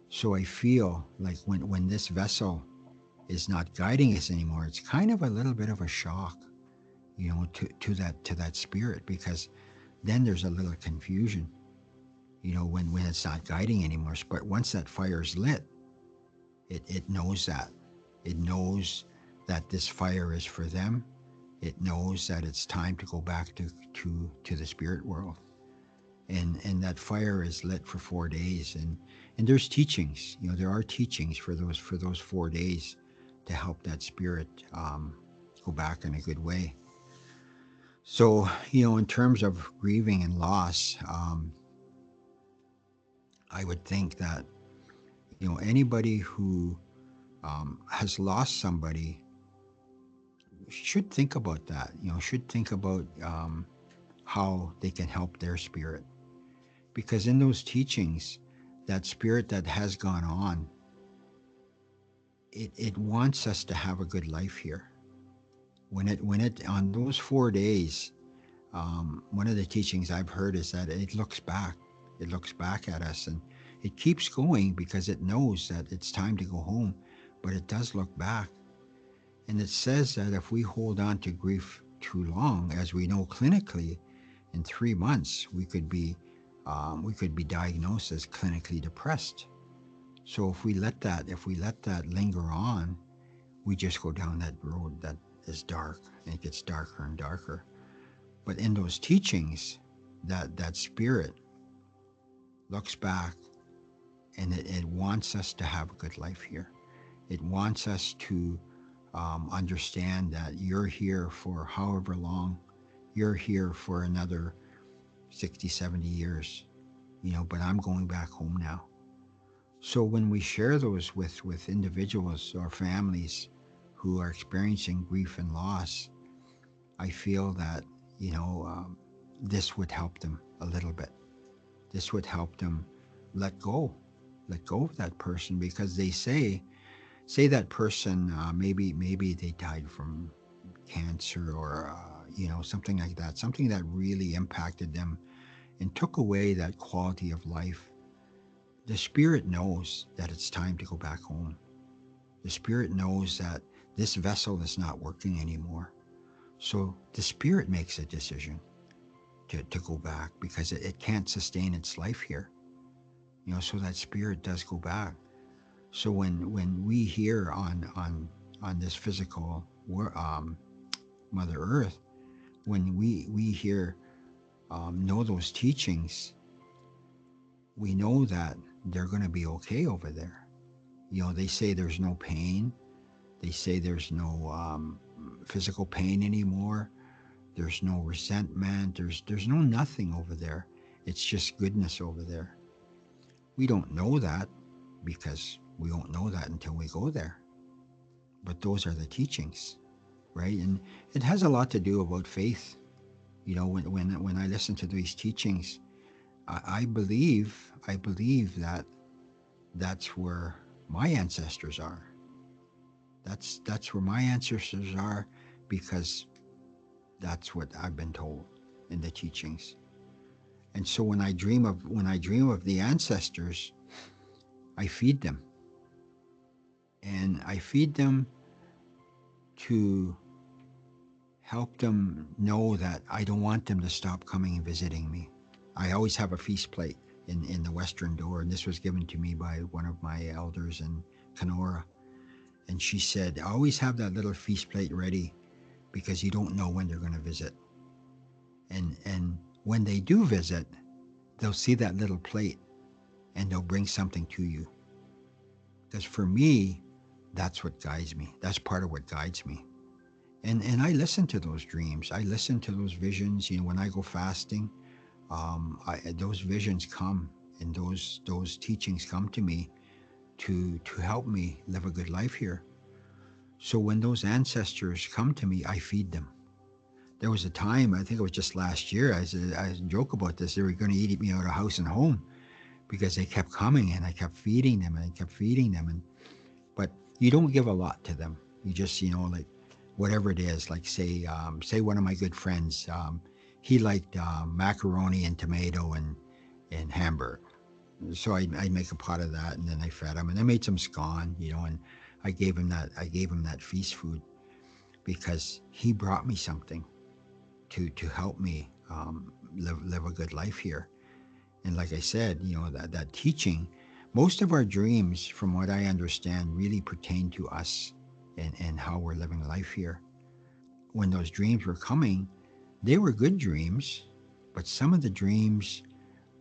[SPEAKER 3] So I feel like when this vessel is not guiding us anymore, it's kind of a little bit of a shock, to that spirit, because then there's a little confusion, when it's not guiding anymore. But once that fire is lit, it knows that. It knows that this fire is for them. It knows that it's time to go back to the spirit world. And that fire is lit for 4 days. And there's teachings, there are teachings for those 4 days to help that spirit go back in a good way. So, in terms of grieving and loss, I would think that, anybody who has lost somebody should think about that, should think about how they can help their spirit. Because in those teachings, that spirit that has gone on, it wants us to have a good life here. When it on those 4 days, one of the teachings I've heard is that it looks back. It looks back at us, and it keeps going because it knows that it's time to go home, but it does look back. And it says that if we hold on to grief too long, as we know clinically, in 3 months we could be diagnosed as clinically depressed. So if we let that linger on, we just go down that road that is dark, and it gets darker and darker. But in those teachings, that spirit looks back, and it wants us to have a good life here. It wants us to understand that you're here for however long. You're here for another 60, 70 years, but I'm going back home now. So when we share those with individuals or families who are experiencing grief and loss, I feel that, this would help them a little bit. This would help them let go, let go of that person, because they say that person, maybe they died from cancer, or something like that, something that really impacted them and took away that quality of life, the spirit knows that it's time to go back home. The spirit knows that this vessel is not working anymore. So the spirit makes a decision to go back because it can't sustain its life here. So that spirit does go back. So when we here on this physical Mother Earth, when we here know those teachings, we know that they're going to be okay over there. They say there's no pain. They say there's no physical pain anymore. There's no resentment. There's no nothing over there. It's just goodness over there. We don't know that because we won't know that until we go there. But those are the teachings, right? And it has a lot to do about faith. When I listen to these teachings, I believe that that's where my ancestors are. That's where my ancestors are because that's what I've been told in the teachings. And so when I dream of the ancestors, I feed them. And I feed them to help them know that I don't want them to stop coming and visiting me. I always have a feast plate in the western door, and this was given to me by one of my elders in Kenora. And she said, always have that little feast plate ready because you don't know when they're going to visit. And when they do visit, they'll see that little plate and they'll bring something to you. Because for me, that's what guides me. That's part of what guides me. And I listen to those dreams. I listen to those visions. When I go fasting, those visions come and those teachings come to me to help me live a good life here. So when those ancestors come to me, I feed them. There was a time, I think it was just last year, I joke about this, they were going to eat me out of house and home because they kept coming and I kept feeding them and I kept feeding them. But you don't give a lot to them. You just, like whatever it is, like say one of my good friends, he liked macaroni and tomato and hamburger. So I'd make a pot of that and then I fed him and I made some scone, and I gave him that feast food because he brought me something to help me live a good life here. And like I said, that teaching, most of our dreams, from what I understand, really pertain to us and how we're living life here. When those dreams were coming, they were good dreams, but some of the dreams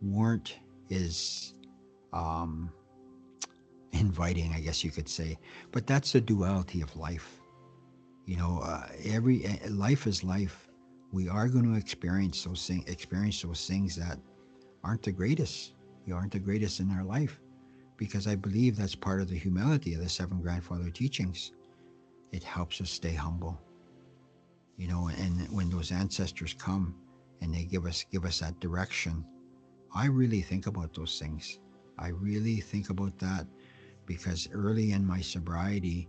[SPEAKER 3] weren't as inviting, I guess you could say. But that's the duality of life. Every life is life. We are going to experience those things that aren't the greatest. You aren't the greatest in our life, because I believe that's part of the humility of the seven grandfather teachings. It helps us stay humble. And when those ancestors come and they give us that direction, I really think about those things. I really think about that because early in my sobriety,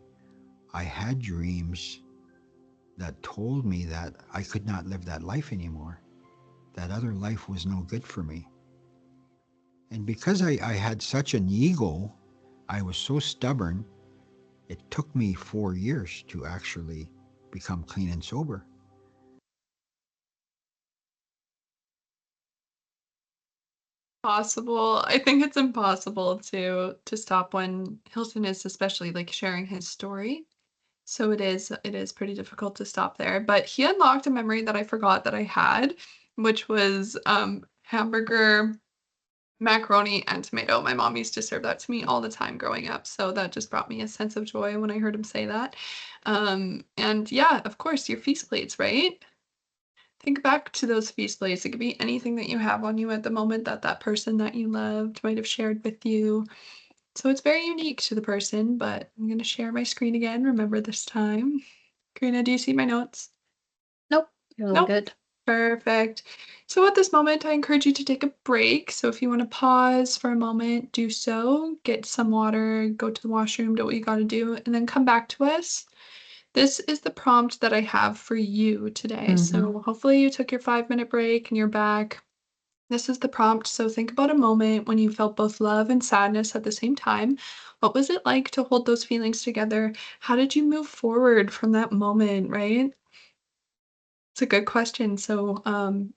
[SPEAKER 3] I had dreams that told me that I could not live that life anymore. That other life was no good for me. And because I had such an ego, I was so stubborn, it took me 4 years to actually become clean and sober.
[SPEAKER 1] Possible. I think it's impossible to stop when Hilton is especially like sharing his story. So it is pretty difficult to stop there. But he unlocked a memory that I forgot that I had, which was hamburger, macaroni, and tomato. My mom used to serve that to me all the time growing up. So that just brought me a sense of joy when I heard him say that. And yeah, of course, your feast plates, right? Think back to those feast plates. It could be anything that you have on you at the moment that that person that you loved might have shared with you. So it's very unique to the person, but I'm going to share my screen again. Remember this time. Karina, do you see my notes?
[SPEAKER 2] Nope, you're all
[SPEAKER 1] Nope.
[SPEAKER 2] good.
[SPEAKER 1] Perfect. So at this moment, I encourage you to take a break. So if you want to pause for a moment, do so. Get some water, go to the washroom, do what you got to do, and then come back to us. This is the prompt that I have for you today.
[SPEAKER 2] Mm-hmm.
[SPEAKER 1] So hopefully you took your 5-minute break and you're back. This is the prompt. So think about a moment when you felt both love and sadness at the same time. What was it like to hold those feelings together? How did you move forward from that moment, right? It's a good question. So,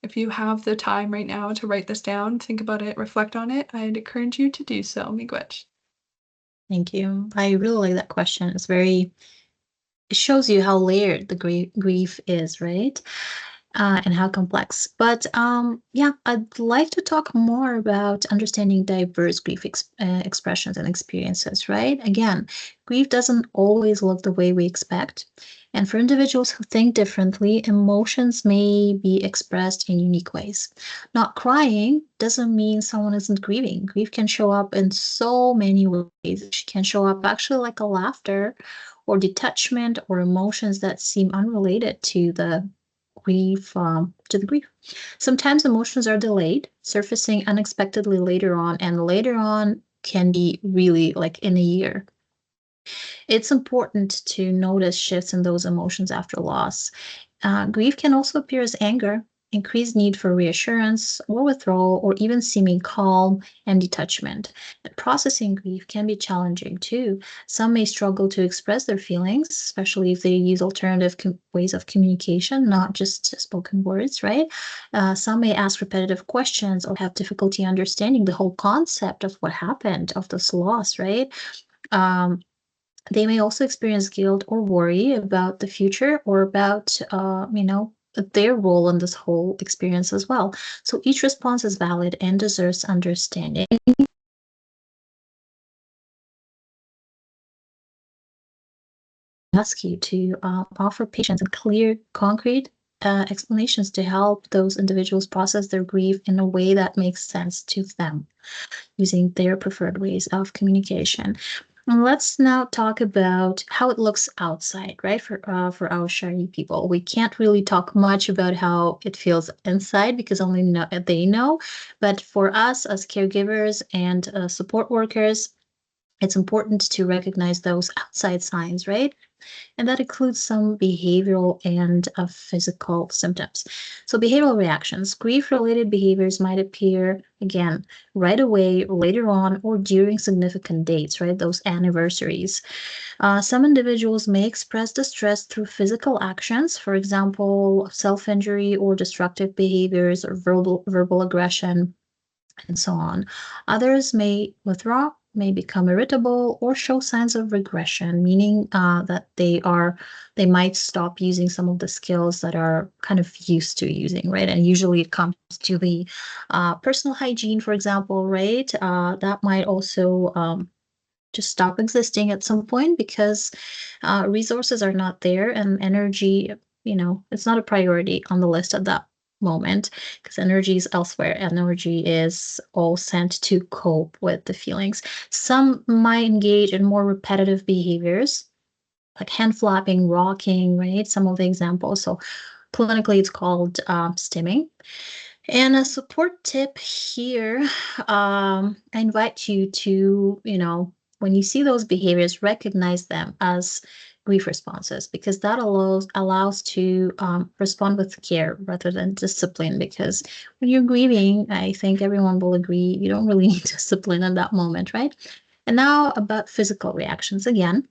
[SPEAKER 1] if you have the time right now to write this down, think about it, reflect on it, I'd encourage you to do so. Miigwech.
[SPEAKER 2] Thank you. I really like that question. It shows you how layered the grief is, right? And how complex. But yeah, I'd like to talk more about understanding diverse grief expressions and experiences, right? Again, grief doesn't always look the way we expect. And for individuals who think differently, emotions may be expressed in unique ways. Not crying doesn't mean someone isn't grieving. Grief can show up in so many ways. It can show up actually like a laughter or detachment or emotions that seem unrelated to the grief. Sometimes emotions are delayed, surfacing unexpectedly later on, and later on can be really like in a year. It's important to notice shifts in those emotions after loss. Grief can also appear as anger, increased need for reassurance or withdrawal, or even seeming calm and detachment. Processing grief can be challenging too. Some may struggle to express their feelings, especially if they use alternative ways of communication, not just spoken words, right? Some may ask repetitive questions or have difficulty understanding the whole concept of what happened, of this loss, right? Um, they may also experience guilt or worry about the future or about, their role in this whole experience as well. So each response is valid and deserves understanding. Ask you to offer patience and clear, concrete explanations to help those individuals process their grief in a way that makes sense to them, using their preferred ways of communication. And let's now talk about how it looks outside, right? For our Shari people, we can't really talk much about how it feels inside because only they know. But for us as caregivers and support workers, it's important to recognize those outside signs, right? And that includes some behavioral and physical symptoms. So, behavioral reactions, grief related behaviors might appear again right away, later on, or during significant dates, right? Those anniversaries. Some individuals may express distress through physical actions, for example, self injury or destructive behaviors or verbal aggression and so on. Others may withdraw, may become irritable, or show signs of regression, meaning that they might stop using some of the skills that are kind of used to using, right? And usually it comes to the personal hygiene, for example, right? That might also just stop existing at some point because resources are not there and energy, it's not a priority on the list at that moment because energy is elsewhere. Energy is all sent to cope with the feelings. Some might engage in more repetitive behaviors like hand flapping, rocking, right? Some of the examples. So clinically, it's called stimming. And a support tip here, I invite you to, when you see those behaviors, recognize them as grief responses because that allows to respond with care rather than discipline. Because when you're grieving, I think everyone will agree you don't really need discipline in that moment, right? And now about physical reactions again.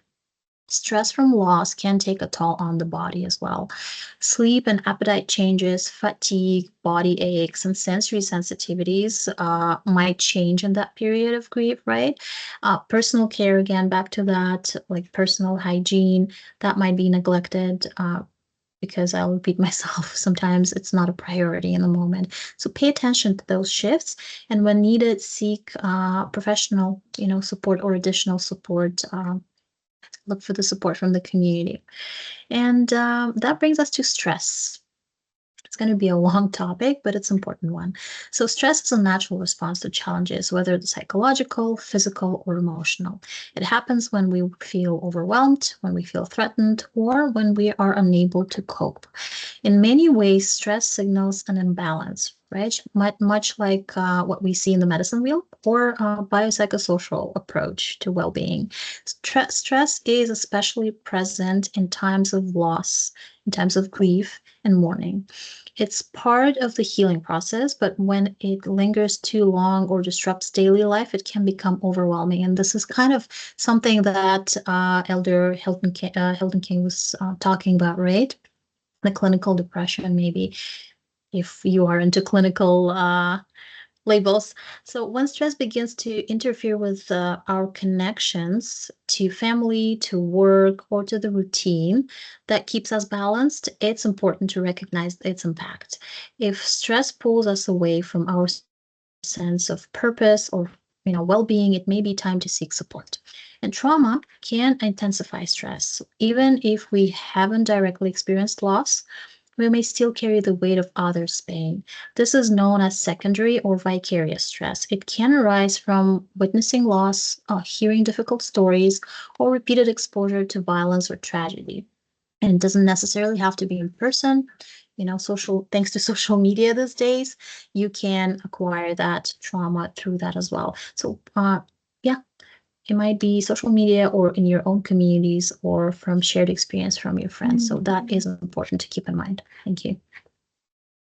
[SPEAKER 2] Stress from loss can take a toll on the body as well. Sleep and appetite changes, fatigue, body aches, and sensory sensitivities might change in that period of grief, right? Personal care, again, back to that, like personal hygiene, that might be neglected. Because I'll repeat myself, sometimes it's not a priority in the moment. So pay attention to those shifts, and when needed, seek professional, support or additional support. Look for the support from the community. And that brings us to stress. It's going to be a long topic, but it's an important one. So, stress is a natural response to challenges, whether it's psychological, physical, or emotional. It happens when we feel overwhelmed, when we feel threatened, or when we are unable to cope. In many ways, stress signals an imbalance, right? Much like what we see in the medicine wheel or biopsychosocial approach to well-being. Stress is especially present in times of loss, in times of grief and mourning. It's part of the healing process, but when it lingers too long or disrupts daily life, it can become overwhelming. And this is kind of something that Elder Hilton King was talking about, right? The clinical depression, maybe, if you are into clinical labels. So when stress begins to interfere with our connections to family, to work, or to the routine that keeps us balanced, it's important to recognize its impact. If stress pulls us away from our sense of purpose or well-being, it may be time to seek support. And trauma can intensify stress. Even if we haven't directly experienced loss, we may still carry the weight of others' pain. This is known as secondary or vicarious stress. It can arise from witnessing loss, hearing difficult stories, or repeated exposure to violence or tragedy. And it doesn't necessarily have to be in person. Thanks to social media these days, you can acquire that trauma through that as well. So, yeah, it might be social media or in your own communities or from shared experience from your friends. So that is important to keep in mind. Thank you.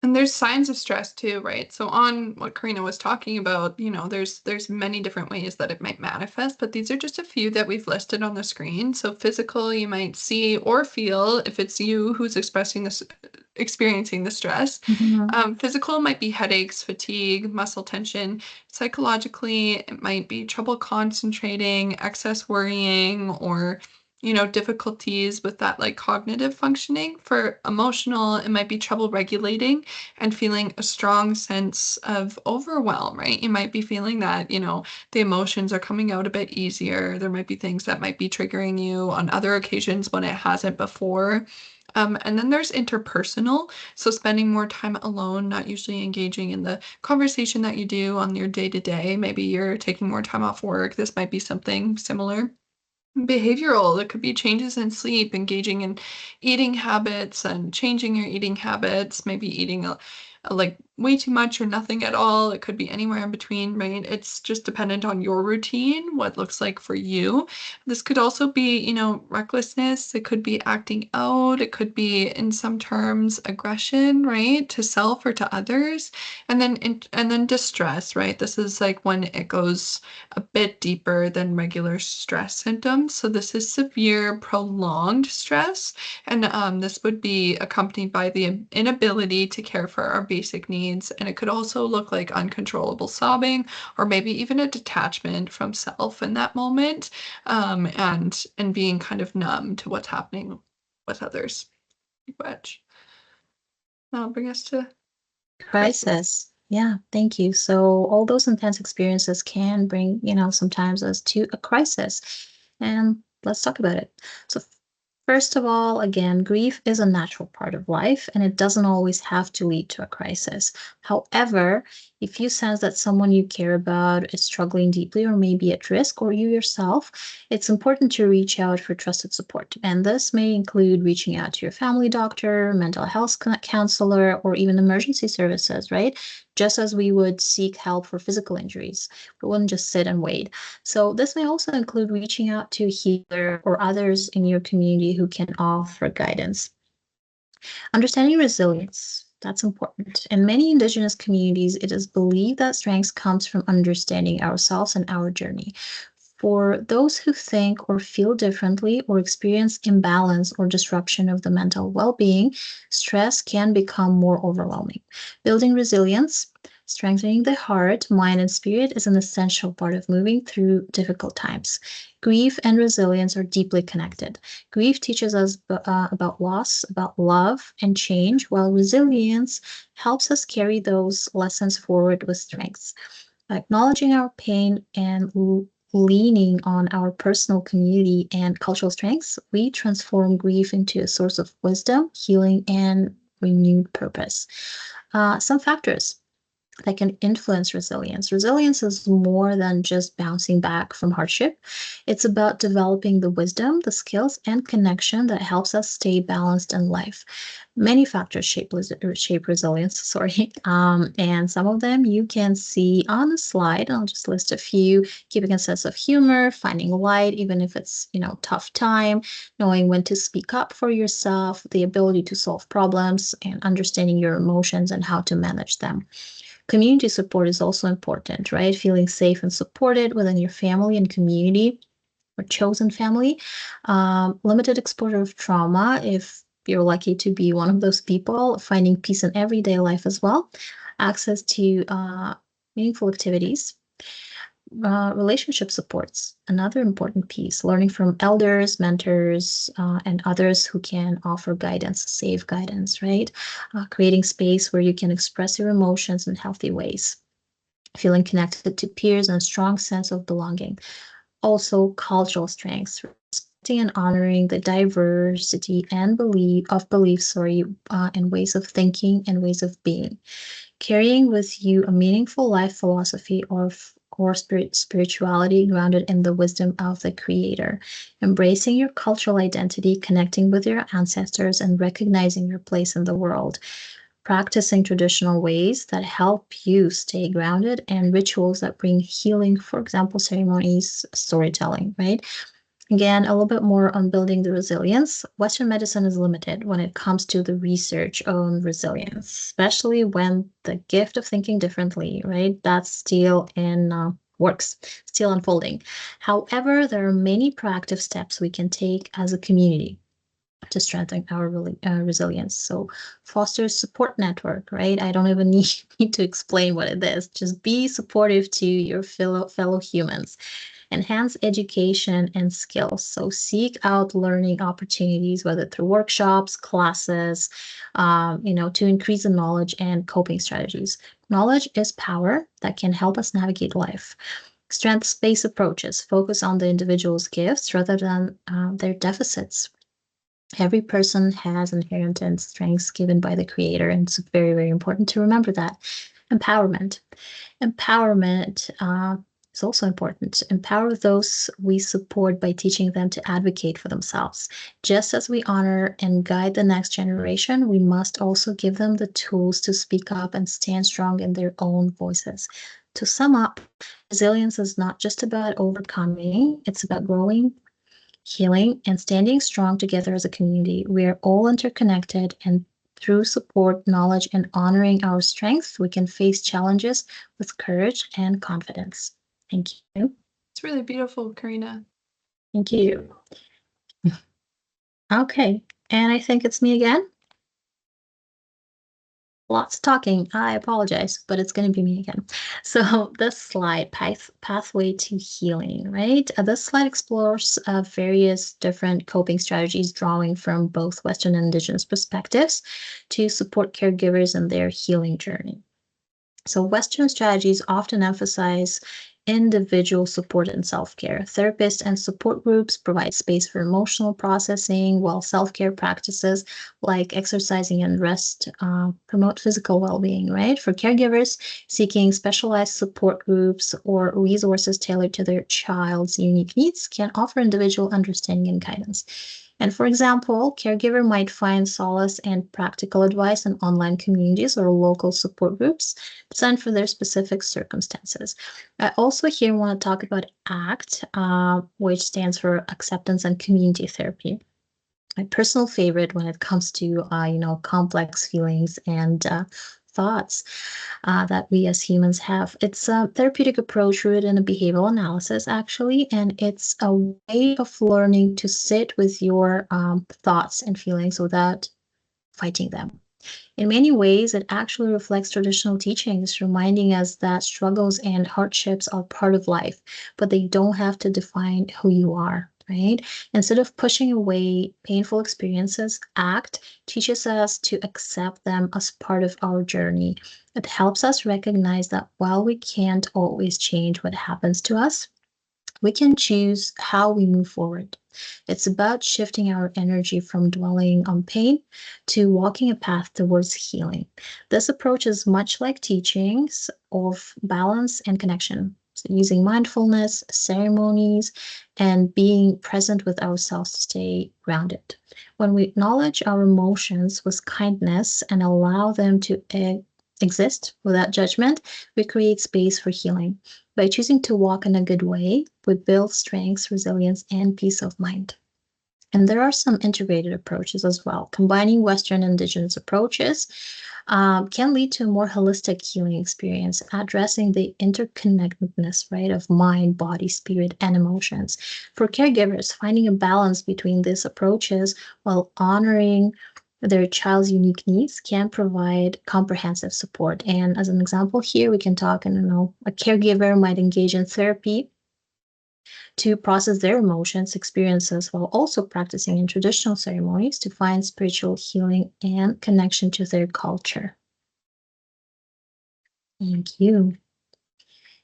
[SPEAKER 1] And there's signs of stress too, right? So on what Karina was talking about, there's many different ways that it might manifest, but these are just a few that we've listed on the screen. So physical, you might see or feel if it's you who's experiencing the stress. Physical might be headaches, fatigue, muscle tension. Psychologically, it might be trouble concentrating, excess worrying, or difficulties with that like cognitive functioning. For emotional, it might be trouble regulating and feeling a strong sense of overwhelm, right? You might be feeling that, the emotions are coming out a bit easier. There might be things that might be triggering you on other occasions when it hasn't before. And then there's interpersonal. So spending more time alone, not usually engaging in the conversation that you do on your day to day. Maybe you're taking more time off work. This might be something similar. Behavioral, it could be changes in sleep, engaging in eating habits and changing your eating habits, maybe eating like way too much or nothing at all. It could be anywhere in between, right? It's just dependent on your routine, what looks like for you. This could also be, recklessness. It could be acting out. It could be, in some terms, aggression, right, to self or to others. And then distress, right? This is like when it goes a bit deeper than regular stress symptoms. So this is severe, prolonged stress, and this would be accompanied by the inability to care for our basic needs. And it could also look like uncontrollable sobbing, or maybe even a detachment from self in that moment, and being kind of numb to what's happening with others, which that'll bring us to crisis.
[SPEAKER 2] Crisis. Yeah, thank you. So all those intense experiences can bring, sometimes us to a crisis. And let's talk about it. So first of all, again, grief is a natural part of life and it doesn't always have to lead to a crisis. However, if you sense that someone you care about is struggling deeply or maybe at risk, or you yourself, it's important to reach out for trusted support. And this may include reaching out to your family doctor, mental health counselor, or even emergency services, right? Just as we would seek help for physical injuries. We wouldn't just sit and wait. So this may also include reaching out to a healer or others in your community who can offer guidance. Understanding resilience. That's important. In many Indigenous communities, it is believed that strength comes from understanding ourselves and our journey. For those who think or feel differently or experience imbalance or disruption of the mental well-being, stress can become more overwhelming. Building resilience, strengthening the heart, mind, and spirit is an essential part of moving through difficult times. Grief and resilience are deeply connected. Grief teaches us about loss, about love and change, while resilience helps us carry those lessons forward with strength. Acknowledging our pain and leaning on our personal community and cultural strengths, we transform grief into a source of wisdom, healing, and renewed purpose. Some factors. that can influence resilience. Resilience is more than just bouncing back from hardship. It's about developing the wisdom, the skills, and connection that helps us stay balanced in life. Many factors shape resilience, sorry. And some of them you can see on the slide. I'll just list a few: keeping a sense of humor, finding light, even if it's, tough time, knowing when to speak up for yourself, the ability to solve problems, and understanding your emotions and how to manage them. Community support is also important, right? Feeling safe and supported within your family and community or chosen family. Limited exposure of trauma, if you're lucky to be one of those people, finding peace in everyday life as well. Access to meaningful activities. Relationship supports, another important piece. Learning from elders, mentors, and others who can offer guidance, safe guidance, right? Creating space where you can express your emotions in healthy ways. Feeling connected to peers and a strong sense of belonging. Also, cultural strengths, respecting and honoring the diversity and beliefs, and ways of thinking and ways of being. Carrying with you a meaningful life philosophy or spirituality grounded in the wisdom of the Creator. Embracing your cultural identity, connecting with your ancestors, and recognizing your place in the world. Practicing traditional ways that help you stay grounded, and rituals that bring healing, for example, ceremonies, storytelling, right? Again, a little bit more on building the resilience. Western medicine is limited when it comes to the research on resilience, especially when the gift of thinking differently, right? That's still in works, still unfolding. However, there are many proactive steps we can take as a community to strengthen our resilience. So foster support network, right? I don't even need to explain what it is. Just be supportive to your fellow humans. Enhance education and skills. So seek out learning opportunities, whether through workshops, classes, to increase the knowledge and coping strategies. Knowledge is power that can help us navigate life. Strengths-based approaches focus on the individual's gifts rather than their deficits. Every person has inherent strengths given by the Creator, and it's very, very important to remember that. Empowerment. Empowerment is also important. Empower those we support by teaching them to advocate for themselves. Just as we honor and guide the next generation, we must also give them the tools to speak up and stand strong in their own voices. To sum up, resilience is not just about overcoming, it's about growing, healing, and standing strong together as a community. We are all interconnected, and through support, knowledge, and honoring our strengths, we can face challenges with courage and confidence. Thank you.
[SPEAKER 1] It's really beautiful, Karina.
[SPEAKER 2] Thank you. Okay, and I think it's me again. Lots of talking. I apologize, but it's going to be me again. So this slide, pathway to healing, right? This slide explores various different coping strategies, drawing from both Western and Indigenous perspectives to support caregivers in their healing journey. So Western strategies often emphasize individual support and self-care. Therapists and support groups provide space for emotional processing, while self-care practices like exercising and rest promote physical well-being, right? For caregivers seeking specialized support groups or resources tailored to their child's unique needs can offer individual understanding and guidance. And for example, caregiver might find solace and practical advice in online communities or local support groups designed for their specific circumstances. I also here want to talk about ACT, which stands for Acceptance and Community Therapy. My personal favorite when it comes to, complex feelings and thoughts that we as humans have. It's a therapeutic approach rooted in a behavioral analysis, actually, and it's a way of learning to sit with your thoughts and feelings without fighting them. In many ways, it actually reflects traditional teachings, reminding us that struggles and hardships are part of life, but they don't have to define who you are, right? Instead of pushing away painful experiences, ACT teaches us to accept them as part of our journey. It helps us recognize that while we can't always change what happens to us, we can choose how we move forward. It's about shifting our energy from dwelling on pain to walking a path towards healing. This approach is much like teachings of balance and connection, so using mindfulness, ceremonies, and being present with ourselves to stay grounded. When we acknowledge our emotions with kindness and allow them to exist without judgment, we create space for healing. By choosing to walk in a good way, we build strength, resilience, and peace of mind. And there are some integrated approaches as well. Combining Western Indigenous approaches can lead to a more holistic healing experience, addressing the interconnectedness, right, of mind, body, spirit, and emotions. For caregivers, finding a balance between these approaches while honoring their child's unique needs can provide comprehensive support. And as an example here, we can talk, a caregiver might engage in therapy to process their emotions, experiences, while also practicing in traditional ceremonies to find spiritual healing and connection to their culture. Thank you.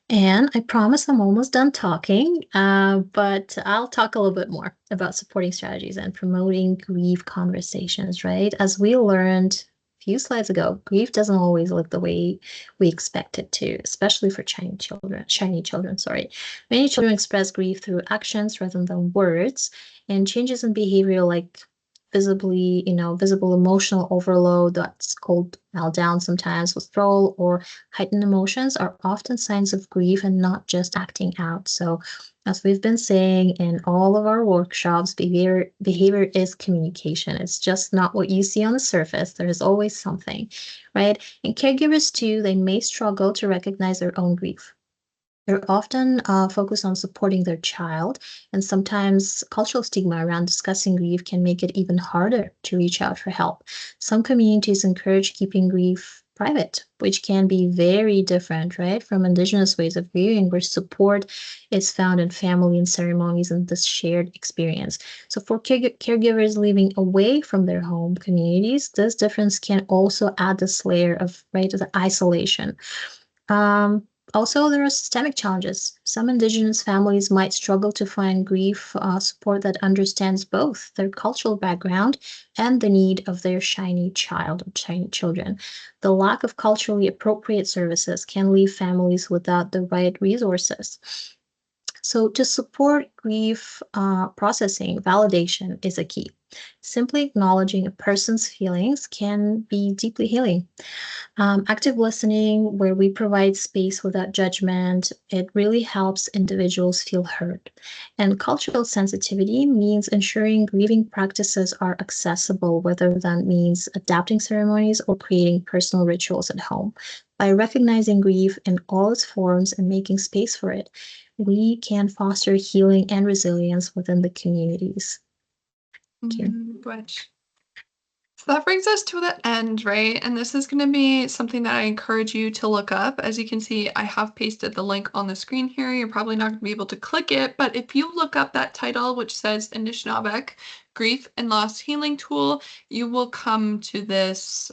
[SPEAKER 2] And I promise I'm almost done talking, but I'll talk a little bit more about supporting strategies and promoting grief conversations, right? As we learned a few slides ago, grief doesn't always look the way we expect it to, especially for shiny children, sorry. Many children express grief through actions rather than words, and changes in behavior like visible emotional overload, that's called meltdown sometimes, withdrawal, or heightened emotions are often signs of grief and not just acting out. So, as we've been saying in all of our workshops, behavior is communication. It's just not what you see on the surface. There is always something, right? And caregivers too, they may struggle to recognize their own grief. They're often focused on supporting their child, and sometimes cultural stigma around discussing grief can make it even harder to reach out for help. Some communities encourage keeping grief private, which can be very different, right, from Indigenous ways of grieving, where support is found in family and ceremonies and this shared experience. So, for caregivers living away from their home communities, this difference can also add this layer of, right, the isolation. um, Also, there are systemic challenges. Some Indigenous families might struggle to find grief support that understands both their cultural background and the need of their shiny children. The lack of culturally appropriate services can leave families without the right resources. So, to support grief processing, validation is a key. Simply acknowledging a person's feelings can be deeply healing. Active listening, where we provide space without judgment, it really helps individuals feel heard. And cultural sensitivity means ensuring grieving practices are accessible, whether that means adapting ceremonies or creating personal rituals at home. By recognizing grief in all its forms and making space for it, we can foster healing and resilience within the communities. Thank you.
[SPEAKER 1] Which So that brings us to the end, right? And this is going to be something that I encourage you to look up. As you can see, I have pasted the link on the screen here. You're probably not going to be able to click it, but if you look up that title, which says Anishinaabe Grief and Loss Healing Tool, you will come to this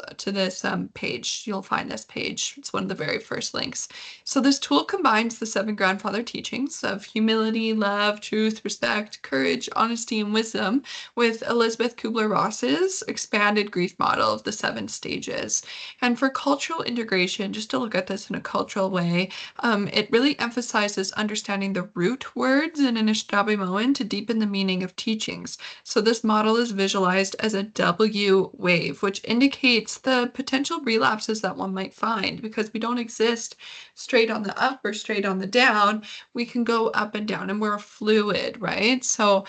[SPEAKER 1] page. You'll find this page. It's one of the very first links. So this tool combines the 7 grandfather teachings of humility, love, truth, respect, courage, honesty, and wisdom with Elizabeth Kubler-Ross's expanded grief model of the 7 stages. And for cultural integration, just to look at this in a cultural way, it really emphasizes understanding the root words in Anishinaabe to deepen the meaning of teachings. So this model is visualized as a W wave, which indicates the potential relapses that one might find because we don't exist straight on the up or straight on the down. We can go up and down and we're fluid, right? So,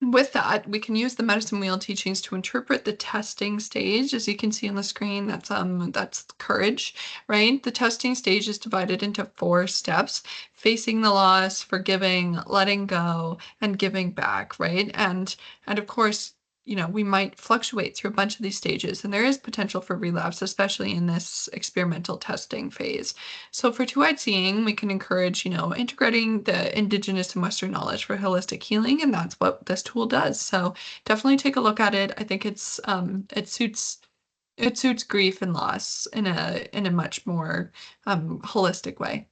[SPEAKER 1] with that, we can use the medicine wheel teachings to interpret the testing stage. As you can see on the screen, that's courage, right? The testing stage is divided into 4 steps: facing the loss, forgiving, letting go, and giving back, right? And of course, we might fluctuate through a bunch of these stages, and there is potential for relapse, especially in this experimental testing phase. So for two-eyed seeing, we can encourage, integrating the Indigenous and Western knowledge for holistic healing, and that's what this tool does. So definitely take a look at it. I think it suits grief and loss in a much more holistic way.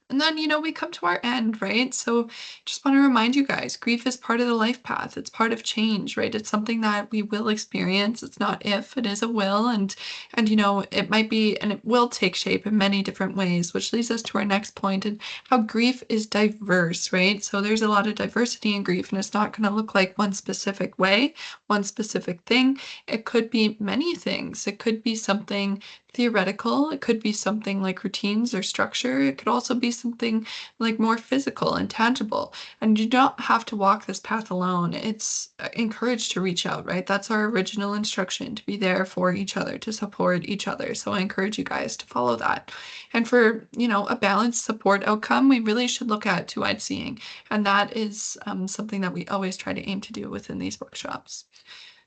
[SPEAKER 1] And then, we come to our end, right? So just want to remind you guys, grief is part of the life path. It's part of change, right? It's something that we will experience. It's not if, it is a will. And it might be and it will take shape in many different ways, which leads us to our next point and how grief is diverse, right? So there's a lot of diversity in grief, and it's not going to look like one specific way, one specific thing. It could be many things. It could be something theoretical. It could be something like routines or structure. It could also be something like more physical and tangible. And you don't have to walk this path alone. It's encouraged to reach out, right? That's our original instruction, to be there for each other, to support each other. So I encourage you guys to follow that. And for, a balanced support outcome, we really should look at two-eyed seeing. And that is something that we always try to aim to do within these workshops.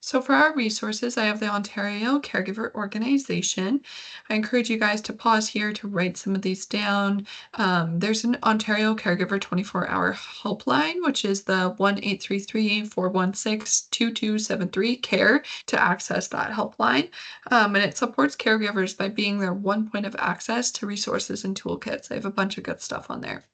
[SPEAKER 1] So for our resources, I have the Ontario Caregiver Organization. I encourage you guys to pause here to write some of these down. There's an Ontario Caregiver 24-hour helpline, which is the 1-833-416-2273 CARE to access that helpline. And it supports caregivers by being their one point of access to resources and toolkits. I have a bunch of good stuff on there.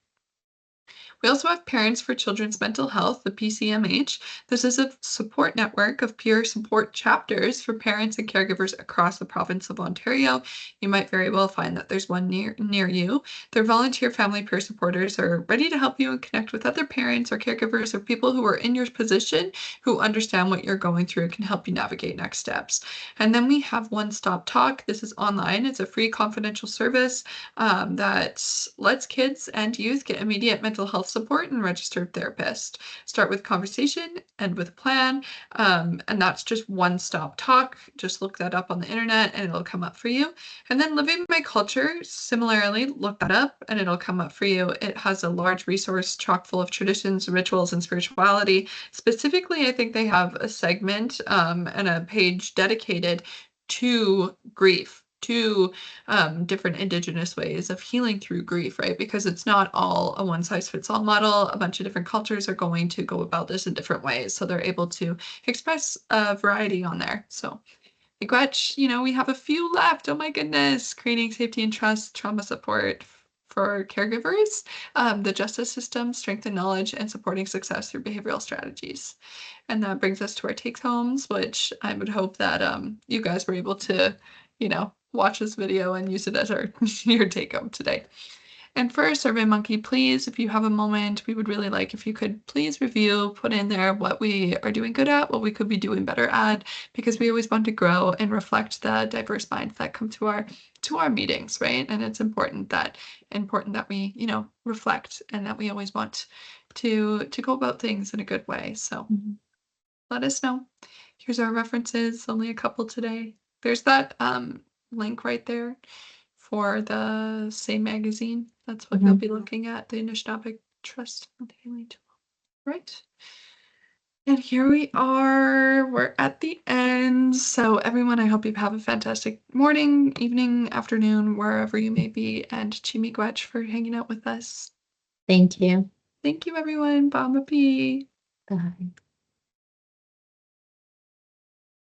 [SPEAKER 1] We also have Parents for Children's Mental Health, the PCMH. This is a support network of peer support chapters for parents and caregivers across the province of Ontario. You might very well find that there's one near you. Their volunteer family peer supporters are ready to help you and connect with other parents or caregivers or people who are in your position who understand what you're going through and can help you navigate next steps. And then we have One Stop Talk. This is online. It's a free confidential service that lets kids and youth get immediate mental health support and registered therapist. Start with conversation, end with a plan, and that's just One Stop Talk. Just look that up on the internet and it'll come up for you. And then Living My Culture, similarly, look that up and it'll come up for you. It has a large resource chock full of traditions, rituals, and spirituality. Specifically, I think they have a segment and a page dedicated to grief, to different Indigenous ways of healing through grief, right? Because it's not all a one-size-fits-all model. A bunch of different cultures are going to go about this in different ways. So they're able to express a variety on there. So Gretch, we have a few left. Oh my goodness. Creating safety and trust, trauma support for caregivers, the justice system, strength and knowledge, and supporting success through behavioral strategies. And that brings us to our take homes, which I would hope that you guys were able to, watch this video and use it as your take home today. And for SurveyMonkey, please, if you have a moment, we would really like if you could please review, put in there what we are doing good at, what we could be doing better at, because we always want to grow and reflect the diverse minds that come to our meetings, right? And it's important that we, reflect and that we always want to go about things in a good way. So let us know. Here's our references, only a couple today. There's that link right there for the same magazine. That's what you'll be looking at, the Anishinaabe Trust and Healing Tool. Right. And here we are. We're at the end. So everyone, I hope you have a fantastic morning, evening, afternoon, wherever you may be. And Chimigwech for hanging out with us.
[SPEAKER 2] Thank you.
[SPEAKER 1] Thank you, everyone. Bamapi.
[SPEAKER 2] Bye.